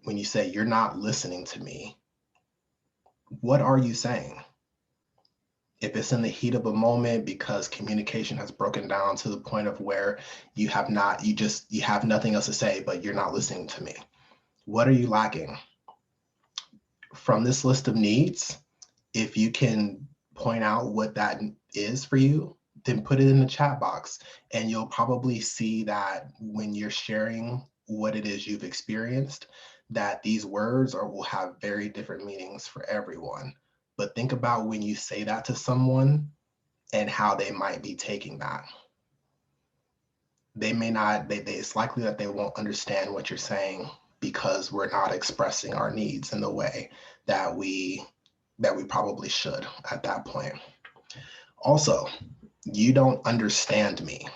When you say you're not listening to me, what are you saying? If it's in the heat of a moment because communication has broken down to the point of where you have nothing else to say, but you're not listening to me. What are you lacking? From this list of needs, if you can point out what that is for you, then put it in the chat box, and you'll probably see that when you're sharing what it is you've experienced, that these words will have very different meanings for everyone. But think about when you say that to someone and how they might be taking that. They may not, it's likely that they won't understand what you're saying because we're not expressing our needs in the way that we probably should at that point. Also, you don't understand me.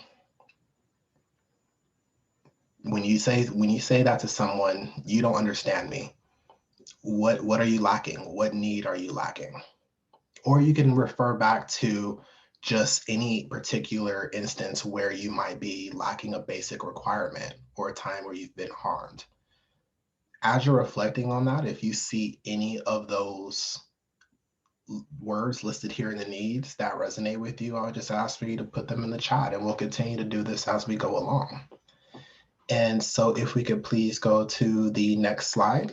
When you say that to someone, you don't understand me. What are you lacking? What need are you lacking? Or you can refer back to just any particular instance where you might be lacking a basic requirement or a time where you've been harmed. As you're reflecting on that, if you see any of those words listed here in the needs that resonate with you, I would just ask for you to put them in the chat, and we'll continue to do this as we go along. And so if we could please go to the next slide.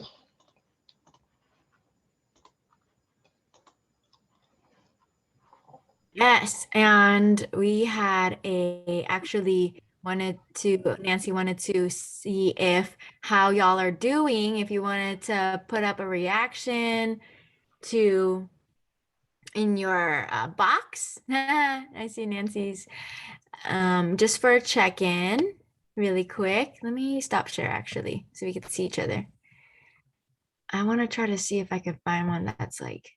Yes, and we had Nancy wanted to see how y'all are doing, if you wanted to put up a reaction in your box. I see Nancy's, just for a check-in really quick. Let me stop share actually, so we can see each other. I want to try to see if I can find one that's like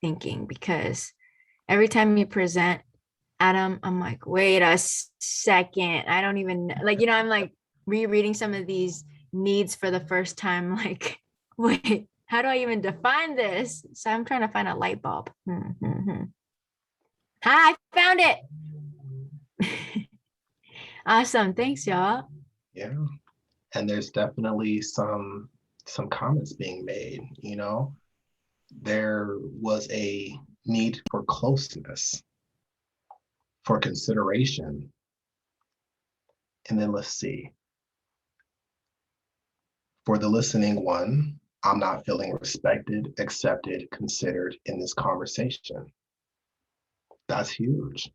thinking, because every time you present, Adam, I'm like, wait a second. I don't even I'm like rereading some of these needs for the first time. Like, wait, how do I even define this? So I'm trying to find a light bulb. Hi, I found it. Awesome. Thanks, y'all. Yeah. And there's definitely some comments being made, There was a need for closeness, for consideration. And then let's see. For the listening one, I'm not feeling respected, accepted, considered in this conversation. That's huge.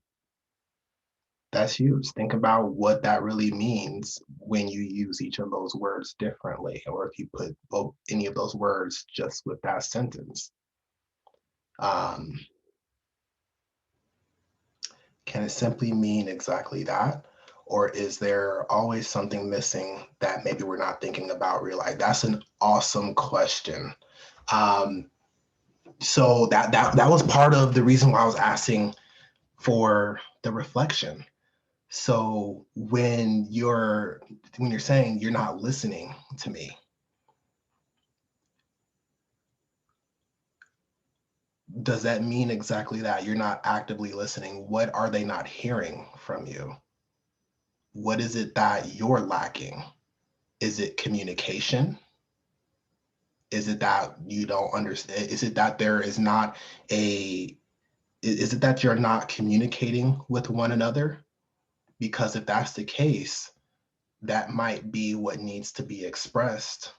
That's huge. Think about what that really means when you use each of those words differently, or if you put both any of those words just with that sentence. Can it simply mean exactly that? Or is there always something missing that maybe we're not thinking about? Realize that's an awesome question. So that was part of the reason why I was asking for the reflection. So when you're saying you're not listening to me, does that mean exactly that? You're not actively listening. What are they not hearing from you? What is it that you're lacking? Is it communication? Is it that you don't understand? Is it that there is not is it that you're not communicating with one another? Because if that's the case, that might be what needs to be expressed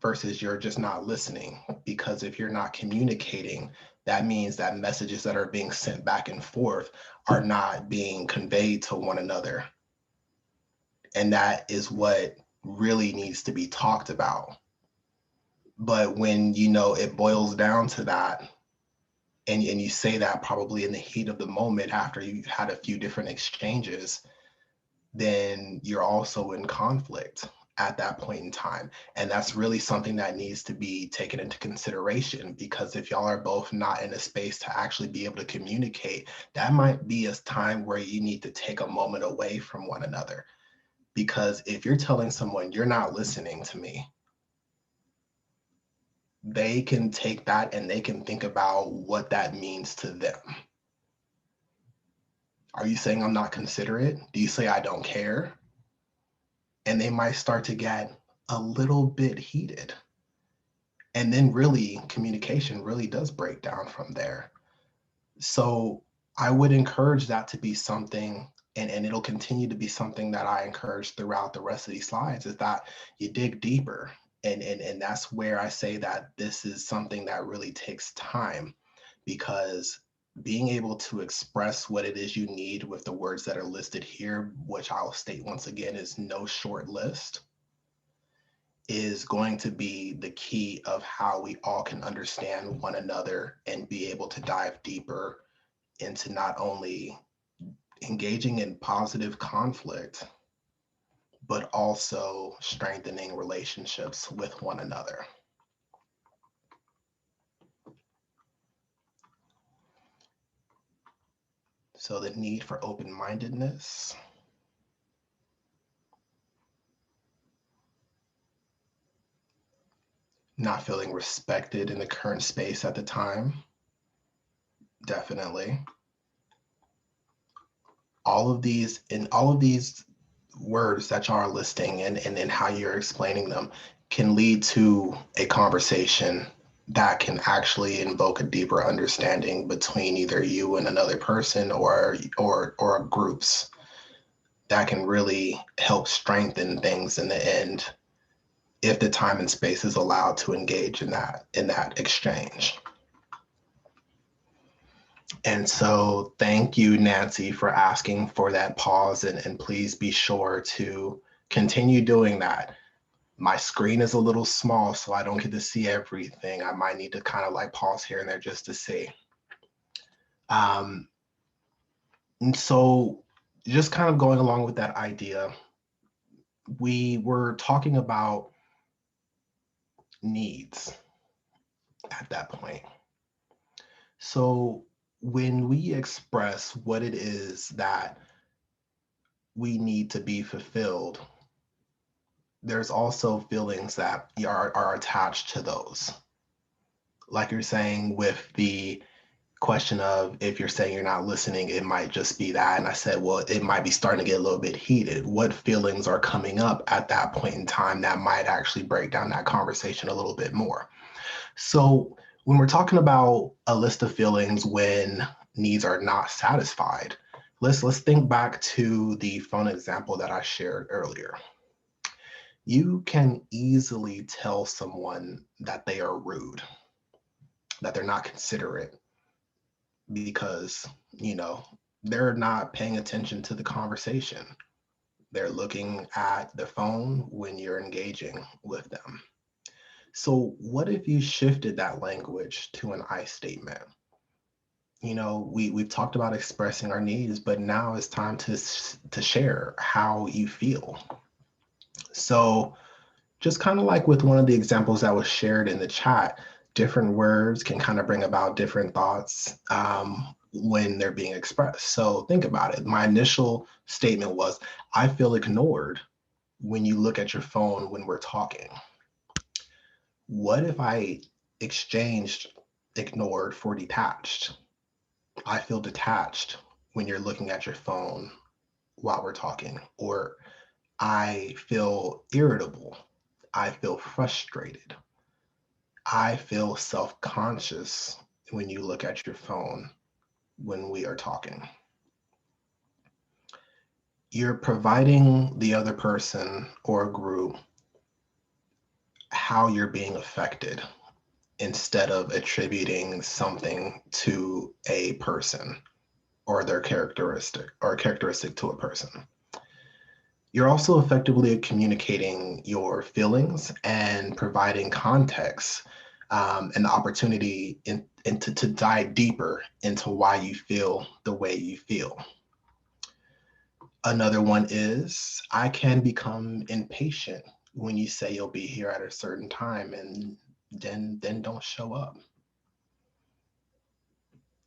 versus you're just not listening. Because if you're not communicating, that means that messages that are being sent back and forth are not being conveyed to one another. And that is what really needs to be talked about. But when it boils down to that, and you say that probably in the heat of the moment after you've had a few different exchanges, then you're also in conflict at that point in time. And that's really something that needs to be taken into consideration, because if y'all are both not in a space to actually be able to communicate, that might be a time where you need to take a moment away from one another. Because if you're telling someone you're not listening to me, they can take that and they can think about what that means to them. Are you saying I'm not considerate? Do you say I don't care? And they might start to get a little bit heated. And then really communication really does break down from there. So I would encourage that to be something, and it'll continue to be something that I encourage throughout the rest of these slides, is that you dig deeper. And that's where I say that this is something that really takes time, because being able to express what it is you need with the words that are listed here, which I'll state once again is no short list, is going to be the key of how we all can understand one another and be able to dive deeper into not only engaging in positive conflict, but also strengthening relationships with one another. So the need for open-mindedness, not feeling respected in the current space at the time, definitely. All of these words that y'all are listing and how you're explaining them can lead to a conversation that can actually invoke a deeper understanding between either you and another person or groups that can really help strengthen things in the end, if the time and space is allowed to engage in that exchange. And so thank you, Nancy, for asking for that pause, and please be sure to continue doing that. My screen is a little small, so I don't get to see everything. I might need to kind of like pause here and there just to see. And so just kind of going along with that idea, we were talking about needs at that point. So when we express what it is that we need to be fulfilled, there's also feelings that are attached to those. Like you're saying with the question of, if you're saying you're not listening, it might just be that. And I said, well, it might be starting to get a little bit heated. What feelings are coming up at that point in time that might actually break down that conversation a little bit more? So when we're talking about a list of feelings when needs are not satisfied, let's think back to the phone example that I shared earlier. You can easily tell someone that they are rude, that they're not considerate, because, they're not paying attention to the conversation. They're looking at the phone when you're engaging with them. So what if you shifted that language to an I statement? We've talked about expressing our needs, but now it's time to share how you feel. So just kind of like with one of the examples that was shared in the chat, different words can kind of bring about different thoughts when they're being expressed. So think about it. My initial statement was, I feel ignored when you look at your phone when we're talking. What if I exchanged ignored for detached? I feel detached when you're looking at your phone while we're talking. Or I feel irritable. I feel frustrated. I feel self-conscious when you look at your phone when we are talking. You're providing the other person or group how you're being affected instead of attributing something to a person or their characteristic or a characteristic to a person. You're also effectively communicating your feelings and providing context and the opportunity to dive deeper into why you feel the way you feel. Another one is, I can become impatient when you say you'll be here at a certain time and then don't show up.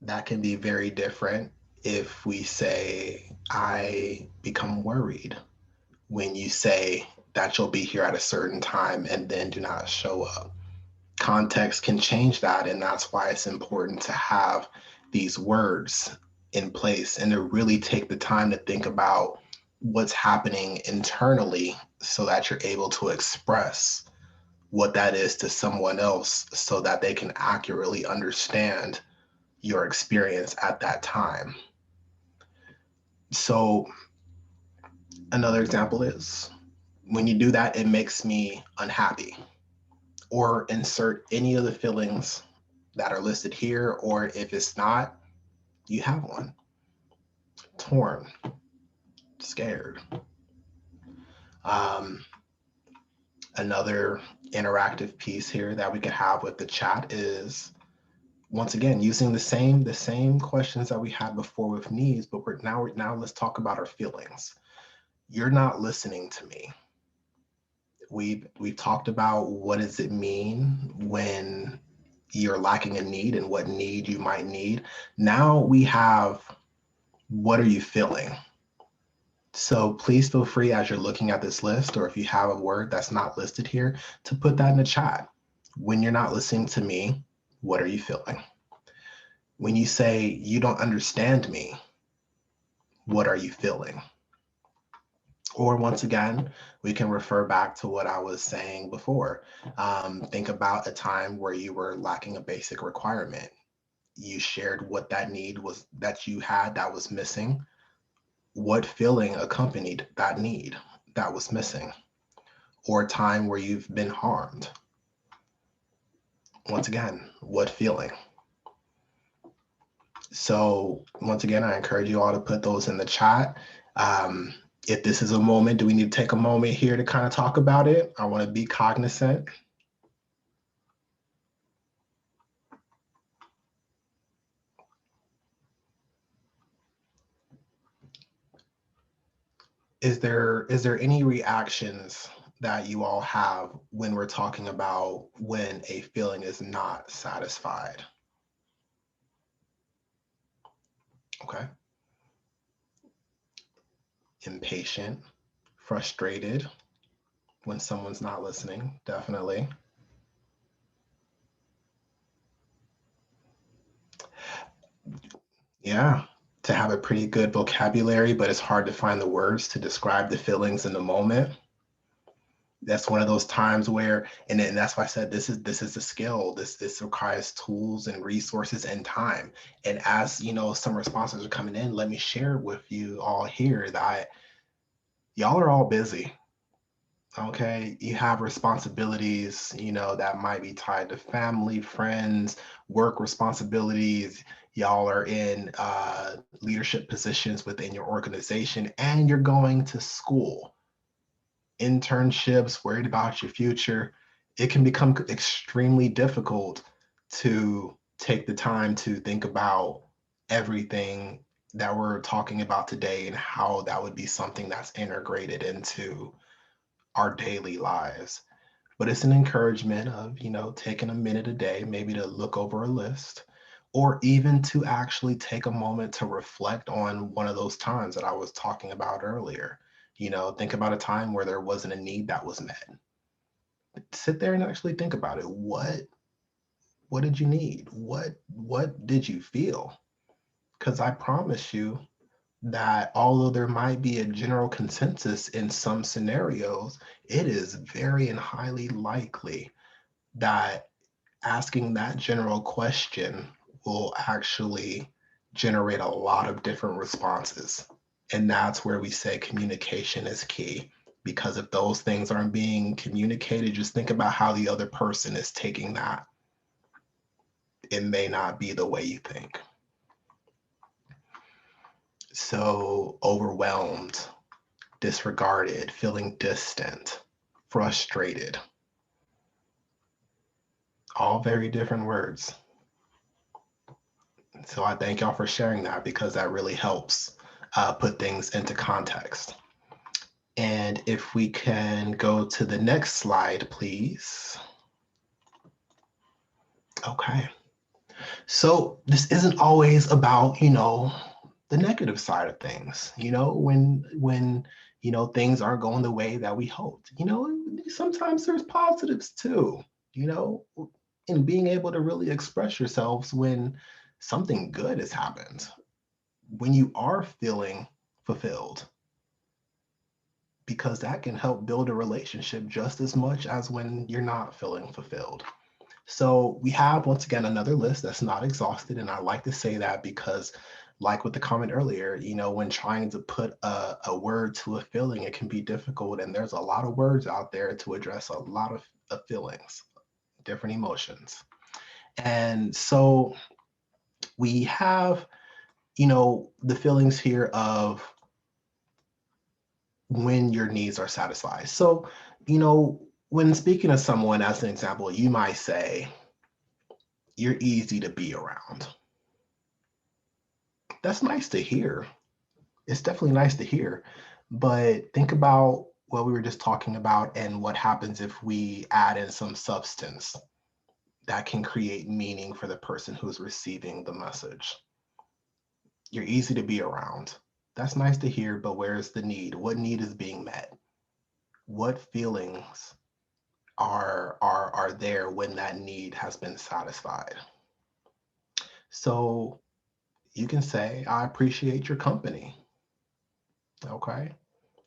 That can be very different if we say, I become worried when you say that you'll be here at a certain time and then do not show up. Context can change that, and that's why it's important to have these words in place and to really take the time to think about what's happening internally so that you're able to express what that is to someone else so that they can accurately understand your experience at that time. So another example is, when you do that, it makes me unhappy. Or insert any of the feelings that are listed here, or if it's not, you have one. Torn, scared. Another interactive piece here that we could have with the chat is, once again, using the same questions that we had before with needs, but now let's talk about our feelings. You're not listening to me. We've talked about what does it mean when you're lacking a need and what need you might need. Now we have, what are you feeling? So please feel free, as you're looking at this list, or if you have a word that's not listed here, to put that in the chat. When you're not listening to me, what are you feeling? When you say you don't understand me, what are you feeling? Or once again, we can refer back to what I was saying before. Think about a time where you were lacking a basic requirement. You shared what that need was that you had that was missing. What feeling accompanied that need that was missing? Or a time where you've been harmed. Once again, what feeling? So once again, I encourage you all to put those in the chat. If this is a moment, do we need to take a moment here to kind of talk about it? I want to be cognizant. Is there any reactions that you all have when we're talking about when a feeling is not satisfied? Okay. Impatient, frustrated when someone's not listening, definitely. Yeah, to have a pretty good vocabulary, but it's hard to find the words to describe the feelings in the moment. That's one of those times where, and that's why I said this is a skill. This requires tools and resources and time. And as some responses are coming in, let me share with you all here that y'all are all busy. Okay, you have responsibilities, that might be tied to family, friends, work responsibilities. Y'all are in leadership positions within your organization, and you're going to school, internships, worried about your future. It can become extremely difficult to take the time to think about everything that we're talking about today and how that would be something that's integrated into our daily lives. But it's an encouragement of, taking a minute a day, maybe to look over a list, or even to actually take a moment to reflect on one of those times that I was talking about earlier. Think about a time where there wasn't a need that was met. Sit there and actually think about it. What did you need? What did you feel? Because I promise you that although there might be a general consensus in some scenarios, it is very and highly likely that asking that general question will actually generate a lot of different responses. And that's where we say communication is key. Because if those things aren't being communicated, just think about how the other person is taking that. It may not be the way you think. So overwhelmed, disregarded, feeling distant, frustrated. All very different words. So I thank y'all for sharing that because that really helps put things into context. And if we can go to the next slide, please. Okay. So this isn't always about, the negative side of things, when things aren't going the way that we hoped. Sometimes there's positives too, and being able to really express yourselves when something good has happened, when you are feeling fulfilled, because that can help build a relationship just as much as when you're not feeling fulfilled. So we have, once again, another list that's not exhausted. And I like to say that because, like with the comment earlier, when trying to put a word to a feeling, it can be difficult. And there's a lot of words out there to address a lot of feelings, different emotions. And so we have, the feelings here of when your needs are satisfied. So, when speaking to someone as an example, you might say, you're easy to be around. That's nice to hear. It's definitely nice to hear. But think about what we were just talking about and what happens if we add in some substance that can create meaning for the person who's receiving the message. You're easy to be around. That's nice to hear, but where's the need? What need is being met? What feelings are there when that need has been satisfied? So you can say, I appreciate your company. Okay.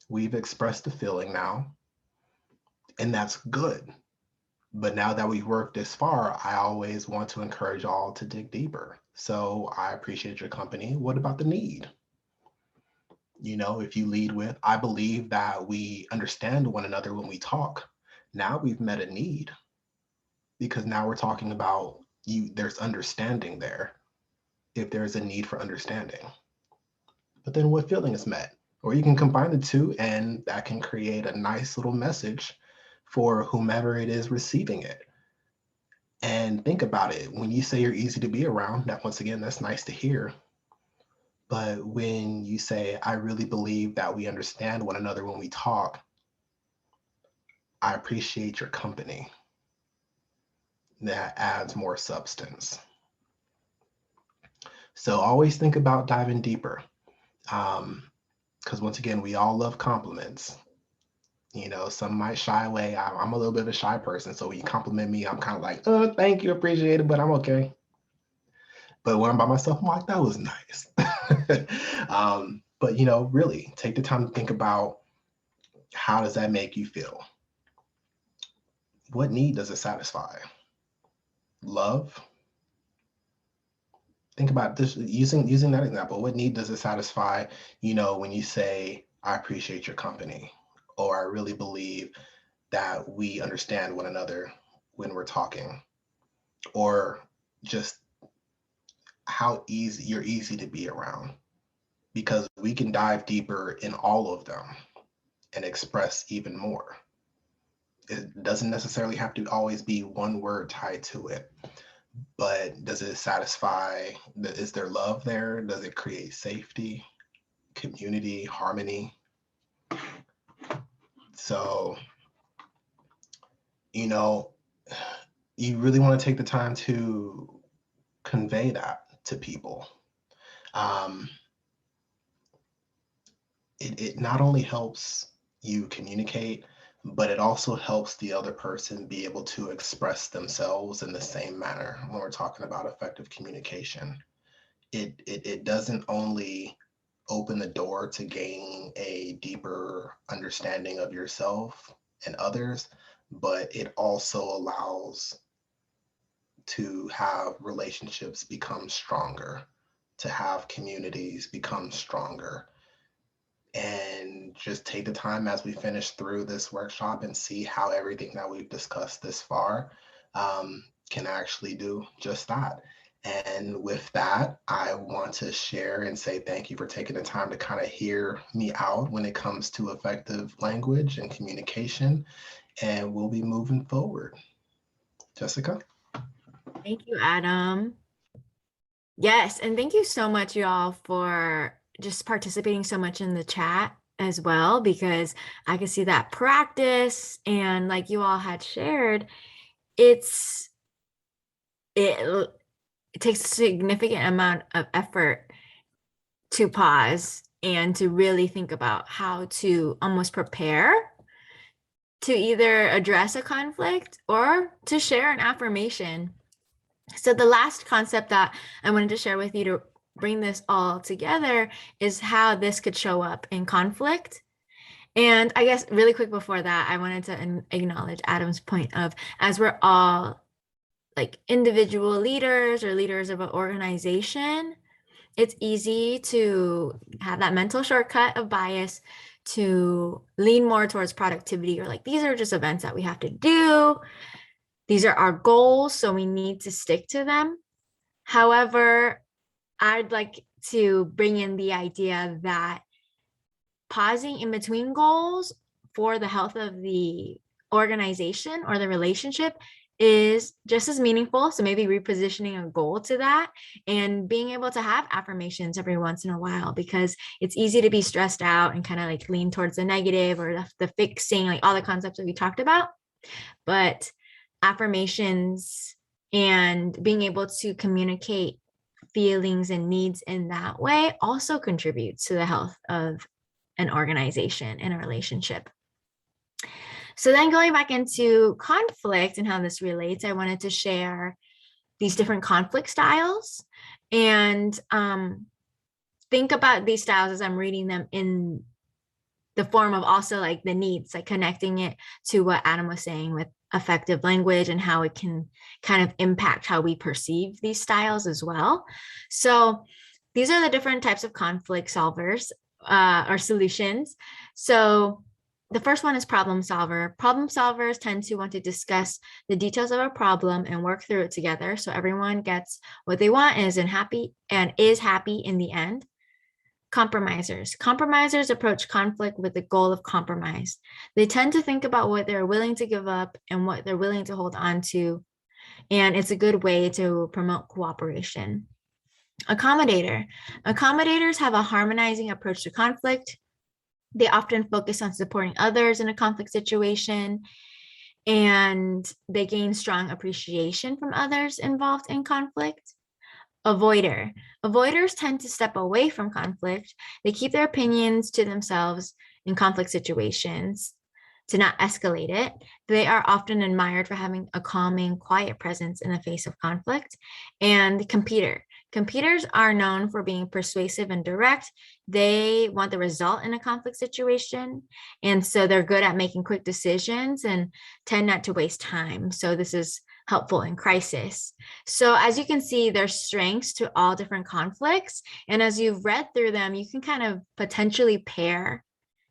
We've expressed the feeling now, and that's good. But now that we've worked this far, I always want to encourage all to dig deeper. So I appreciate your company. What about the need? If you lead with, I believe that we understand one another when we talk. Now we've met a need because now we're talking about there's understanding there if there's a need for understanding. But then what feeling is met? Or you can combine the two, and that can create a nice little message for whomever it is receiving it. And think about it. When you say you're easy to be around, that once again, that's nice to hear. But when you say, I really believe that we understand one another when we talk, I appreciate your company, that adds more substance. So always think about diving deeper. Because once again, we all love compliments. Some might shy away. I'm a little bit of a shy person. So when you compliment me, I'm kind of like, oh, thank you, appreciate it, but I'm okay. But when I'm by myself, I'm like, that was nice. But, really take the time to think about, how does that make you feel? What need does it satisfy? Love? Think about this, using that example. What need does it satisfy, when you say, I appreciate your company? or I really believe that we understand one another when we're talking, or just how easy you're easy to be around, because we can dive deeper in all of them and express even more. It doesn't necessarily have to always be one word tied to it, but does it satisfy? Is there love there? Does it create safety, community, harmony? So, you know, you really want to take the time to convey that to people. Um, it not only helps you communicate, but it also helps the other person be able to express themselves in the same manner when we're talking about effective communication. It doesn't only open the door to gain a deeper understanding of yourself and others, but it also allows to have relationships become stronger, to have communities become stronger. And just take the time as we finish through this workshop and see how everything that we've discussed this far can actually do just that. And with that, I want to share and say thank you for taking the time to kind of hear me out when it comes to effective language and communication. And we'll be moving forward. Jessica? Thank you, Adam. Yes, and thank you so much, y'all, for just participating so much in the chat as well, because I can see that practice, and like you all had shared, it takes a significant amount of effort to pause and to really think about how to almost prepare to either address a conflict or to share an affirmation. So the last concept that I wanted to share with you to bring this all together is how this could show up in conflict. And I guess really quick before that, I wanted to acknowledge Adam's point of, as we're all like individual leaders or leaders of an organization, it's easy to have that mental shortcut of bias to lean more towards productivity, or like, these are just events that we have to do. These are our goals, so we need to stick to them. However, I'd like to bring in the idea that pausing in between goals for the health of the organization or the relationship is just as meaningful. So maybe repositioning a goal to that and being able to have affirmations every once in a while, because it's easy to be stressed out and kind of like lean towards the negative or the fixing, like all the concepts that we talked about. But affirmations and being able to communicate feelings and needs in that way also contributes to the health of an organization and a relationship. So then going back into conflict and how this relates, I wanted to share these different conflict styles and think about these styles as I'm reading them in the form of also like the needs, like connecting it to what Adam was saying with affective language and how it can kind of impact how we perceive these styles as well. So these are the different types of conflict solvers or solutions. So the first one is problem solver. Problem solvers tend to want to discuss the details of a problem and work through it together, so everyone gets what they want and is happy in the end. Compromisers. Compromisers approach conflict with the goal of compromise. They tend to think about what they're willing to give up and what they're willing to hold on to, and it's a good way to promote cooperation. Accommodator. Accommodators have a harmonizing approach to conflict. They often focus on supporting others in a conflict situation, and they gain strong appreciation from others involved in conflict. Avoider. Avoiders tend to step away from conflict. They keep their opinions to themselves in conflict situations to not escalate it. They are often admired for having a calming, quiet presence in the face of conflict. And competitor. Competitors are known for being persuasive and direct. They want the result in a conflict situation. And so they're good at making quick decisions and tend not to waste time. So this is helpful in crisis. So as you can see, there's strengths to all different conflicts. And as you've read through them, you can kind of potentially pair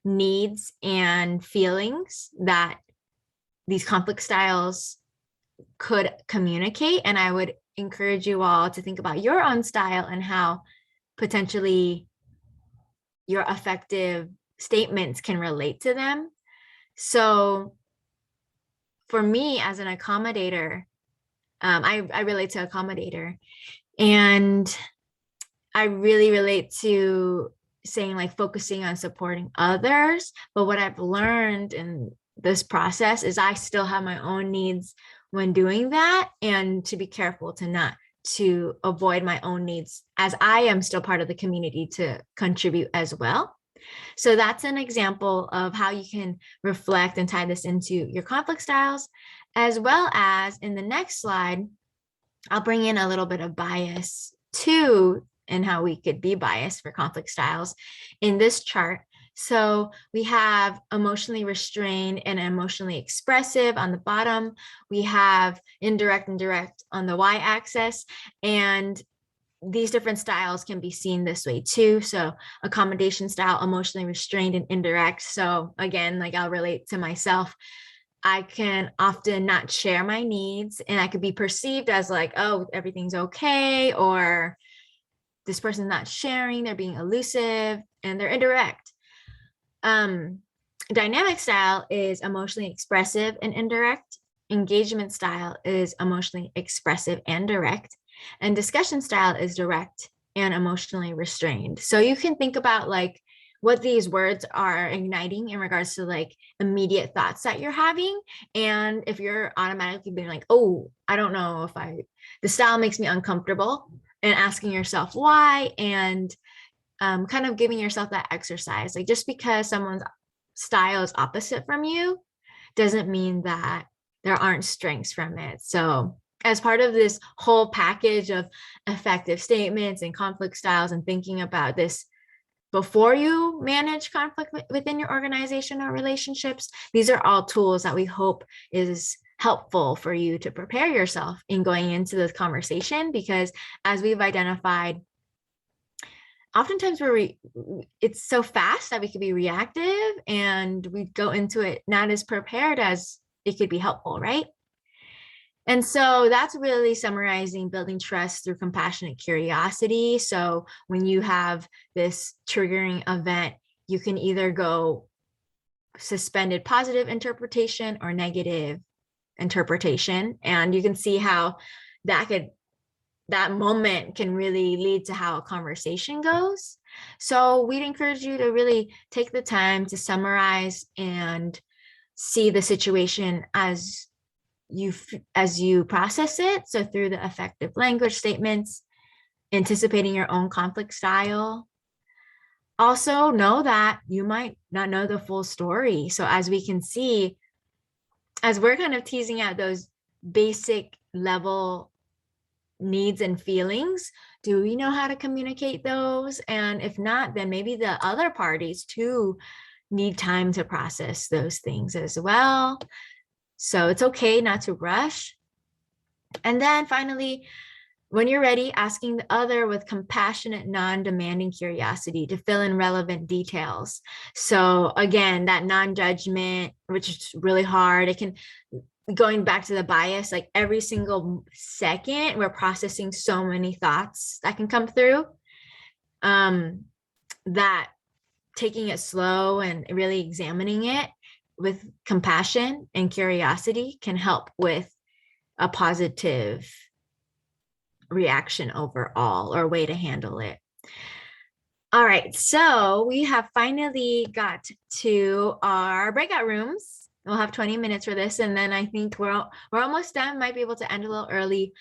needs and feelings that these conflict styles could communicate. And I would encourage you all to think about your own style and how potentially your affective statements can relate to them. So for me as an accommodator, I relate to accommodator, and I really relate to saying like focusing on supporting others. But what I've learned in this process is I still have my own needs when doing that, and to be careful to avoid my own needs, as I am still part of the community to contribute as well. So that's an example of how you can reflect and tie this into your conflict styles, as well as in the next slide, I'll bring in a little bit of bias too, and how we could be biased for conflict styles in this chart. So we have emotionally restrained and emotionally expressive on the bottom. We have indirect and direct on the y-axis, and these different styles can be seen this way too. So accommodation style, emotionally restrained and indirect. So again, like I'll relate to myself. I can often not share my needs, and I could be perceived as like, oh, everything's okay, or this person's not sharing, they're being elusive, and they're indirect. Dynamic style is emotionally expressive and indirect. Engagement style is emotionally expressive and direct. And discussion style is direct and emotionally restrained. So you can think about like what these words are igniting in regards to like immediate thoughts that you're having. And if you're automatically being like, oh, I don't know if the style makes me uncomfortable, and asking yourself why, and kind of giving yourself that exercise. Like just because someone's style is opposite from you doesn't mean that there aren't strengths from it. So as part of this whole package of effective statements and conflict styles, and thinking about this before you manage conflict within your organization or relationships, these are all tools that we hope is helpful for you to prepare yourself in going into this conversation. Because as we've identified, oftentimes it's so fast that we could be reactive, and we go into it not as prepared as it could be helpful, right? And so that's really summarizing building trust through compassionate curiosity. So when you have this triggering event, you can either go suspended positive interpretation or negative interpretation. And you can see how that moment can really lead to how a conversation goes. So we'd encourage you to really take the time to summarize and see the situation as you process it. So through the effective language statements, anticipating your own conflict style. Also know that you might not know the full story. So as we can see, as we're kind of teasing out those basic level needs and feelings, do we know how to communicate those? And if not, then maybe the other parties too need time to process those things as well. So it's okay not to rush. And then finally, when you're ready, asking the other with compassionate, non-demanding curiosity to fill in relevant details. So again, that non-judgment, which is really hard. It can, going back to the bias, like every single second, we're processing so many thoughts that can come through, that taking it slow and really examining it with compassion and curiosity can help with a positive reaction overall, or way to handle it. All right, so we have finally got to our breakout rooms. We'll have 20 minutes for this, and then I think we're almost done. Might be able to end a little early,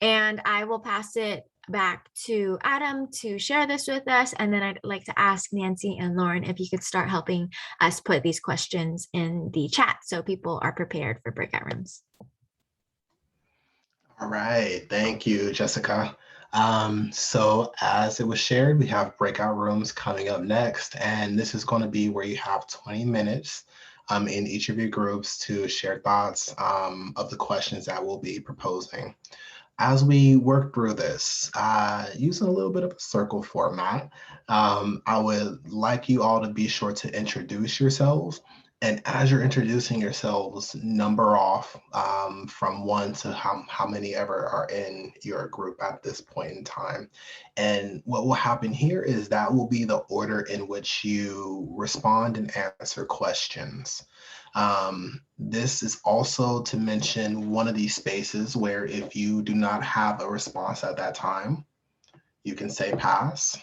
and I will pass it back to Adam to share this with us. And then I'd like to ask Nancy and Lauren if you could start helping us put these questions in the chat so people are prepared for breakout rooms. All right, thank you, Jessica. So as it was shared, we have breakout rooms coming up next, and this is going to be where you have 20 minutes in each of your groups to share thoughts of the questions that we'll be proposing. As we work through this, using a little bit of a circle format, I would like you all to be sure to introduce yourselves. And as you're introducing yourselves, number off from 1 to how many ever are in your group at this point in time. And what will happen here is that will be the order in which you respond and answer questions. This is also to mention one of these spaces where if you do not have a response at that time, you can say pass.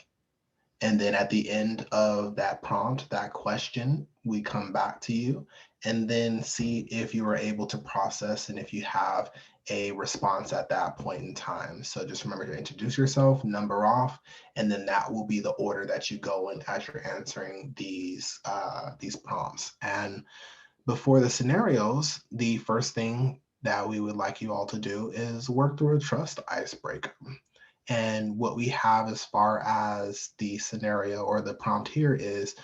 And then at the end of that prompt, that question, we come back to you and then see if you were able to process and if you have a response at that point in time. So just remember to introduce yourself, number off, and then that will be the order that you go in as you're answering these prompts. And before the scenarios, the first thing that we would like you all to do is work through a trust icebreaker. And what we have as far as the scenario or the prompt here is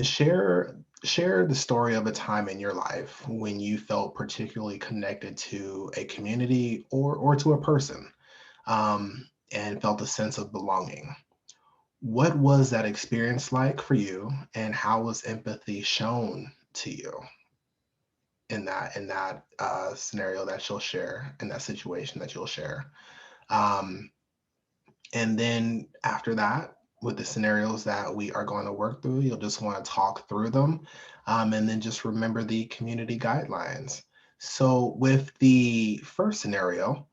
share the story of a time in your life when you felt particularly connected to a community or to a person, and felt a sense of belonging. What was that experience like for you, and how was empathy shown to you in that scenario that you'll share, in that situation that you'll share? And then after that, with the scenarios that we are going to work through, you'll just want to talk through them, and then just remember the community guidelines. So with the first scenario,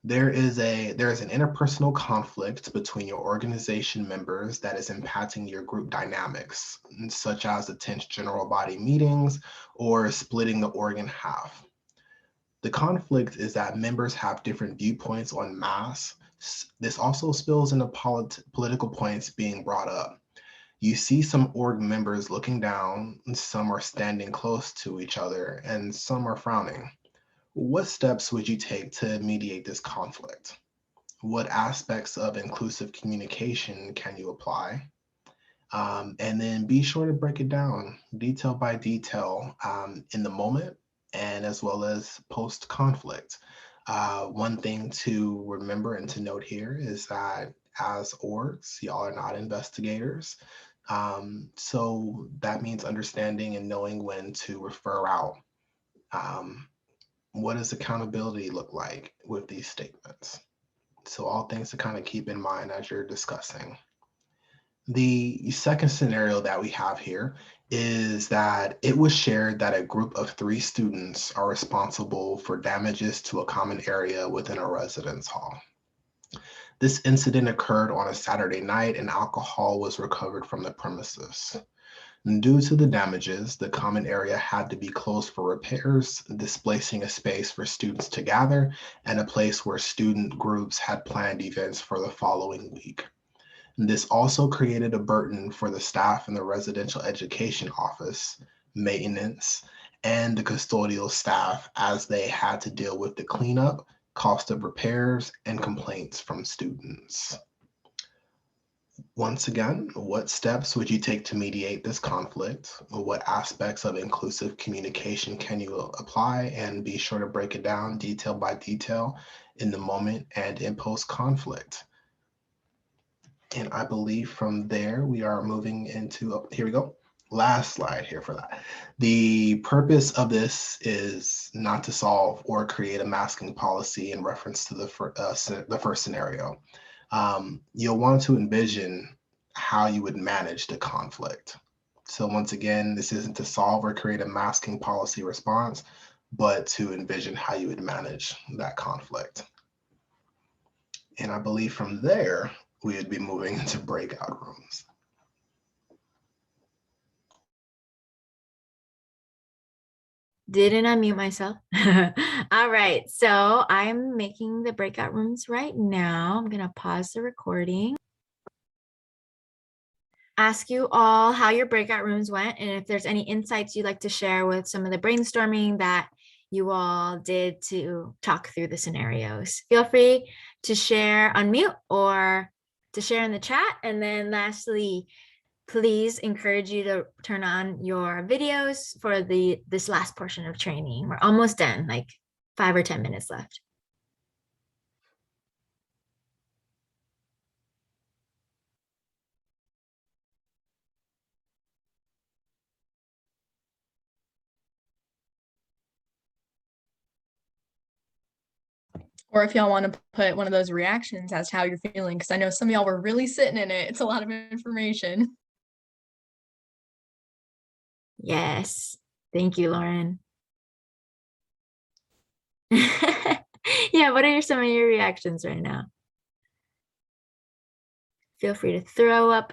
there is an interpersonal conflict between your organization members that is impacting your group dynamics, such as the tense general body meetings or splitting the org in half. The conflict is that members have different viewpoints on mass. This also spills into political points being brought up. You see some org members looking down, and some are standing close to each other, and some are frowning. What steps would you take to mediate this conflict? What aspects of inclusive communication can you apply? And then be sure to break it down detail by detail in the moment and as well as post-conflict. One thing to remember and to note here is that as orgs, y'all are not investigators. So that means understanding and knowing when to refer out. What does accountability look like with these statements? So all things to kind of keep in mind as you're discussing. The second scenario that we have here is that it was shared that a group of 3 students are responsible for damages to a common area within a residence hall. This incident occurred on a Saturday night and alcohol was recovered from the premises. Due to the damages, the common area had to be closed for repairs, displacing a space for students to gather and a place where student groups had planned events for the following week. This also created a burden for the staff in the residential education office, maintenance, and the custodial staff as they had to deal with the cleanup, cost of repairs, and complaints from students. Once again, what steps would you take to mediate this conflict? What aspects of inclusive communication can you apply? And be sure to break it down detail by detail in the moment and in post-conflict. And I believe from there, we are moving into, here we go. Last slide here for that. The purpose of this is not to solve or create a masking policy in reference to the first scenario. You'll want to envision how you would manage the conflict. So once again, this isn't to solve or create a masking policy response, but to envision how you would manage that conflict. And I believe from there, we would be moving into breakout rooms. Didn't unmute myself. All right, so I'm making the breakout rooms right now. I'm gonna pause the recording. Ask you all how your breakout rooms went and if there's any insights you'd like to share with some of the brainstorming that you all did to talk through the scenarios. Feel free to share, unmute, or to share in the chat. And then lastly, please encourage you to turn on your videos for this last portion of training. We're almost done, like 5 or 10 minutes left. Or if y'all want to put one of those reactions as to how you're feeling, because I know some of y'all were really sitting in it. It's a lot of information. Yes. Thank you, Lauren. Yeah, what are some of your reactions right now? Feel free to throw up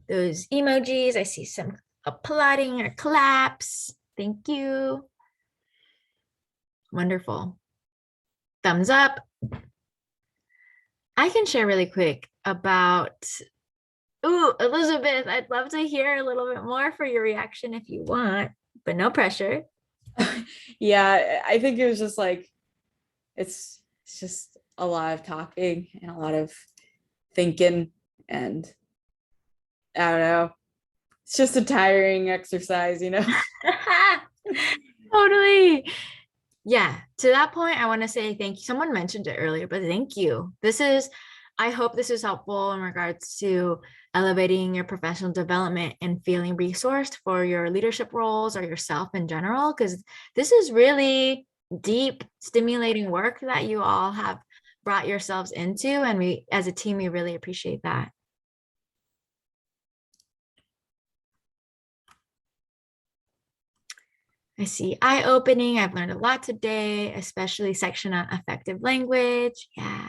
those emojis. I see some applauding or claps. Thank you. Wonderful. Thumbs up. I can share really quick about, Elizabeth, I'd love to hear a little bit more for your reaction if you want, but no pressure. Yeah, I think it was just like, it's just a lot of talking and a lot of thinking, and I don't know. It's just a tiring exercise, you know? Totally. Yeah, to that point, I want to say thank you. Someone mentioned it earlier, but thank you. I hope this is helpful in regards to elevating your professional development and feeling resourced for your leadership roles or yourself in general, because this is really deep, stimulating work that you all have brought yourselves into. And we, as a team, we really appreciate that. I see eye-opening. I've learned a lot today, especially section on affective language. Yeah.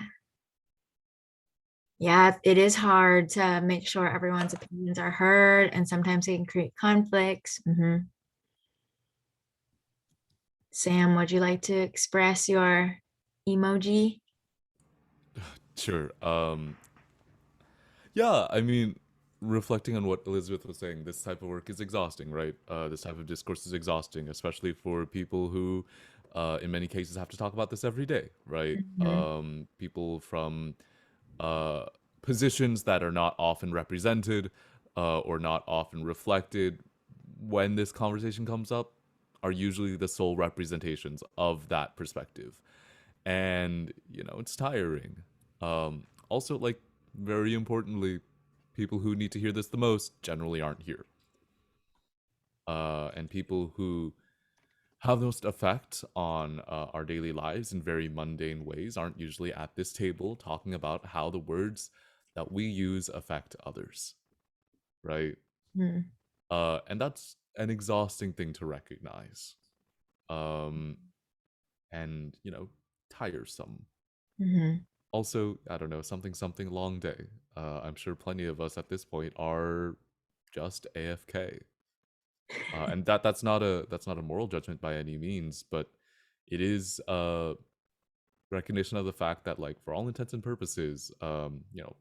Yeah, it is hard to make sure everyone's opinions are heard, and sometimes it can create conflicts. Sam, would you like to express your emoji? Sure. Yeah, I mean, reflecting on what Elizabeth was saying, this type of work is exhausting, right? This type of discourse is exhausting, especially for people who, in many cases, have to talk about this every day, right? People from positions that are not often represented or not often reflected when this conversation comes up are usually the sole representations of that perspective. And, it's tiring. Also, like, very importantly, people who need to hear this the most generally aren't here. And people who have the most effect on our daily lives in very mundane ways aren't usually at this table talking about how the words that we use affect others, right? And that's an exhausting thing to recognize. And, tiresome. Also, I don't know, something long day. I'm sure plenty of us at this point are just AFK. And that's not a moral judgment by any means, but it is a recognition of the fact that, like, for all intents and purposes,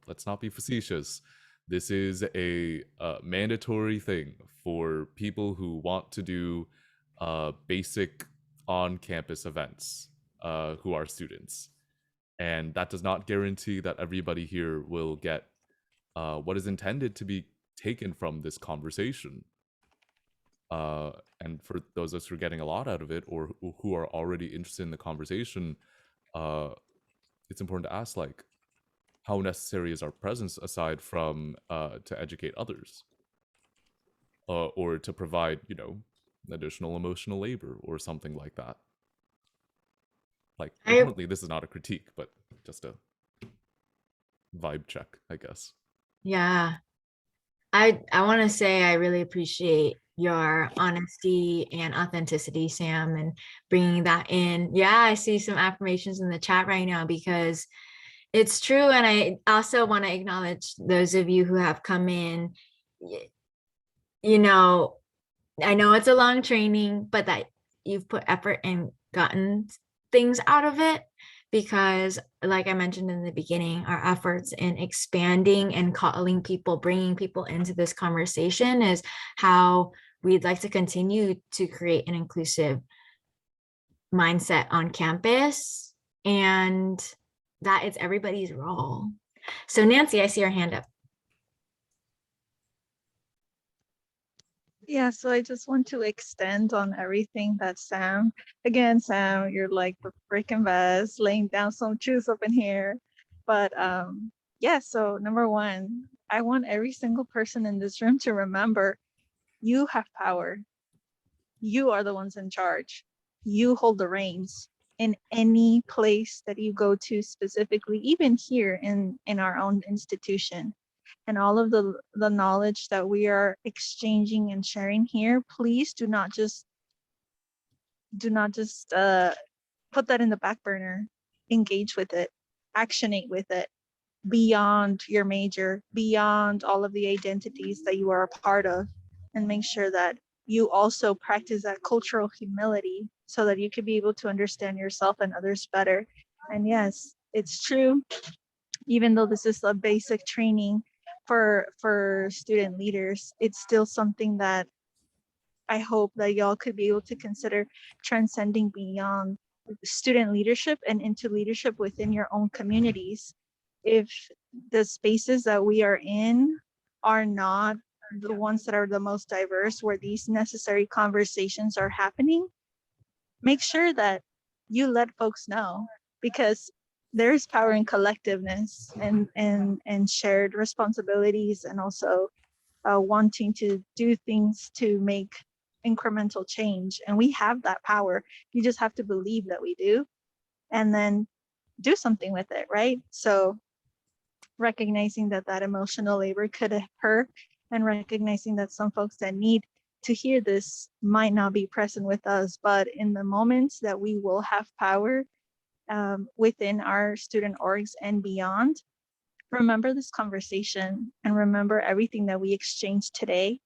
let's not be facetious. This is a mandatory thing for people who want to do basic on-campus events, who are students. And that does not guarantee that everybody here will get what is intended to be taken from this conversation. And for those of us who are getting a lot out of it, or who are already interested in the conversation, it's important to ask, like, how necessary is our presence aside from to educate others, or to provide, additional emotional labor or something like that. Like, ultimately, this is not a critique, but just a vibe check, I guess. Yeah. I want to say I really appreciate your honesty and authenticity, Sam, and bringing that in. Yeah, I see some affirmations in the chat right now because it's true. And I also want to acknowledge those of you who have come in. I know it's a long training, but that you've put effort and gotten things out of it, because like I mentioned in the beginning, our efforts in expanding and calling people, bringing people into this conversation is how we'd like to continue to create an inclusive mindset on campus, and that it's everybody's role. So Nancy, I see your hand up. Yeah, so I just want to extend on everything that Sam, you're like the freaking best, laying down some truth up in here. But yeah, so number one, I want every single person in this room to remember, you have power. You are the ones in charge. You hold the reins. in any place that you go to, specifically, even here in our own institution. And all of the knowledge that we are exchanging and sharing here, please do not just put that in the back burner. Engage with it, actionate with it, beyond your major, beyond all of the identities that you are a part of, and make sure that you also practice that cultural humility so that you can be able to understand yourself and others better. And yes, it's true, even though this is a basic training for student leaders, it's still something that I hope that y'all could be able to consider transcending beyond student leadership and into leadership within your own communities. If the spaces that we are in are not the ones that are the most diverse, where these necessary conversations are happening, make sure that you let folks know, because there is power in collectiveness and shared responsibilities, and also wanting to do things to make incremental change. And we have that power. You just have to believe that we do, and then do something with it, right? So recognizing that that emotional labor could occur, and recognizing that some folks that need to hear this might not be present with us, but in the moments that we will have power within our student orgs and beyond, remember this conversation and remember everything that we exchanged today.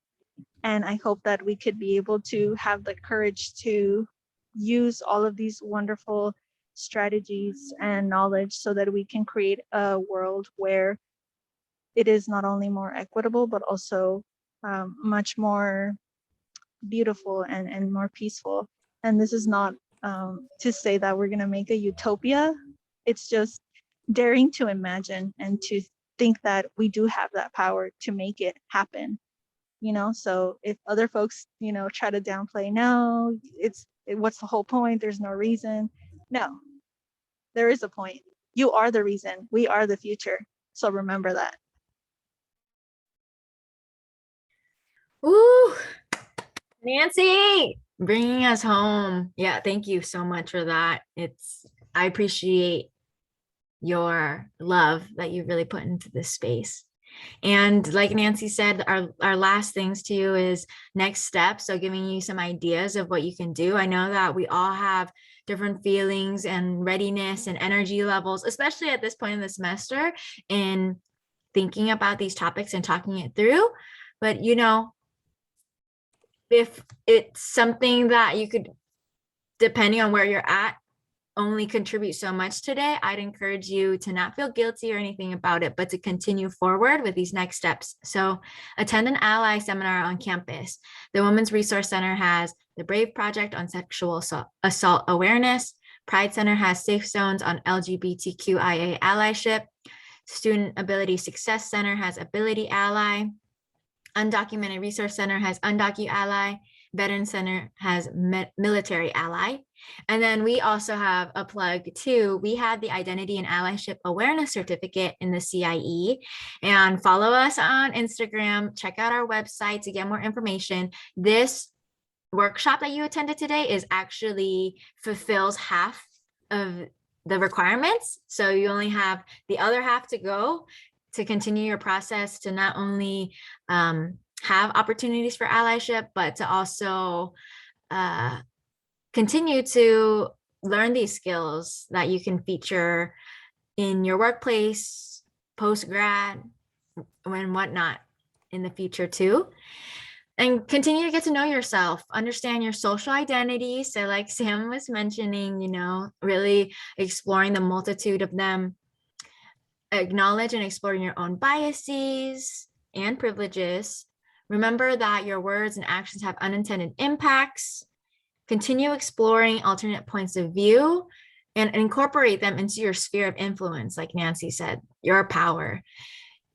And I hope that we could be able to have the courage to use all of these wonderful strategies and knowledge so that we can create a world where it is not only more equitable, but also much more beautiful and more peaceful. And this is not to say that we're going to make a utopia. It's just daring to imagine and to think that we do have that power to make it happen. So if other folks, try to downplay, no, what's the whole point? There's no reason. No, there is a point. You are the reason. We are the future. So remember that. Ooh, Nancy, bringing us home. Yeah, thank you so much for that. I appreciate your love that you really put into this space. And like Nancy said, our last things to you is next steps. So giving you some ideas of what you can do. I know that we all have different feelings and readiness and energy levels, especially at this point in the semester, in thinking about these topics and talking it through. But, if it's something that you could, depending on where you're at, only contribute so much today, I'd encourage you to not feel guilty or anything about it, but to continue forward with these next steps. So attend an ally seminar on campus. The Women's Resource Center has the Brave Project on sexual assault awareness. Pride Center has Safe Zones on LGBTQIA allyship. Student Ability Success Center has Ability Ally. Undocumented Resource Center has Undocu Ally. Veteran Center has Military Ally. And then we also have a plug too. We have the Identity and Allyship Awareness Certificate in the CIE. And follow us on Instagram. Check out our website to get more information. This workshop that you attended today fulfills half of the requirements. So you only have the other half to go to continue your process to not only have opportunities for allyship, but to also continue to learn these skills that you can feature in your workplace, post-grad, and whatnot in the future too. And continue to get to know yourself, understand your social identity. So like Sam was mentioning, really exploring the multitude of them. Acknowledge and explore your own biases and privileges. Remember that your words and actions have unintended impacts. Continue exploring alternate points of view and incorporate them into your sphere of influence, like Nancy said, your power.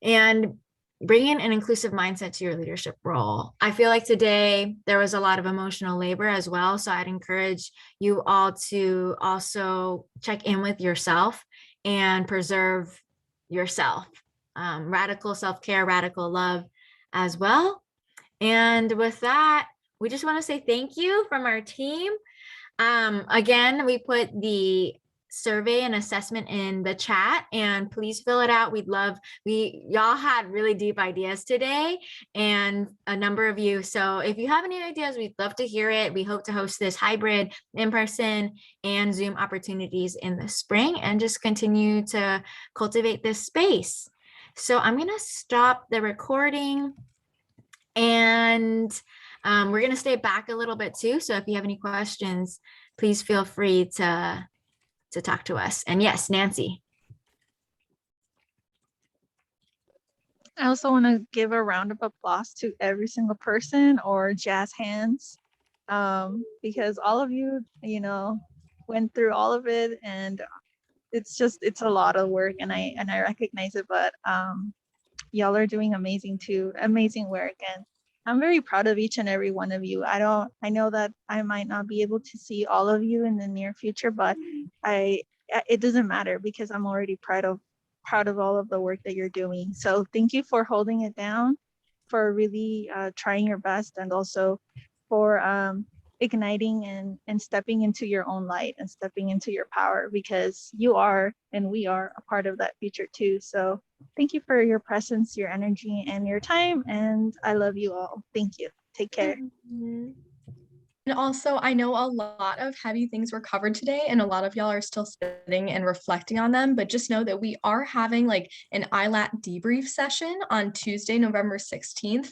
And bring in an inclusive mindset to your leadership role. I feel like today there was a lot of emotional labor as well. So I'd encourage you all to also check in with yourself and preserve yourself. Radical self-care, radical love as well. And with that, we just want to say thank you from our team. Again, we put the survey and assessment in the chat, and please fill it out. Y'all had really deep ideas today, and a number of you. So if you have any ideas, we'd love to hear it. We hope to host this hybrid, in-person, and Zoom opportunities in the spring, and just continue to cultivate this space. So I'm gonna stop the recording, and we're gonna stay back a little bit too. So if you have any questions, please feel free to talk to us. And yes, Nancy. I also want to give a round of applause to every single person or jazz hands, because all of you, went through all of it, and it's a lot of work, and I recognize it, but y'all are doing amazing work, and I'm very proud of each and every one of you. I know that I might not be able to see all of you in the near future, but it doesn't matter, because I'm already proud of all of the work that you're doing. So thank you for holding it down, for really trying your best, and also for igniting and stepping into your own light and stepping into your power, because you are, and we are, a part of that future too. So thank you for your presence, your energy, and your time. And I love you all. Thank you. Take care. And also, I know a lot of heavy things were covered today, and a lot of y'all are still sitting and reflecting on them, but just know that we are having like an ILAT debrief session on Tuesday, November 16th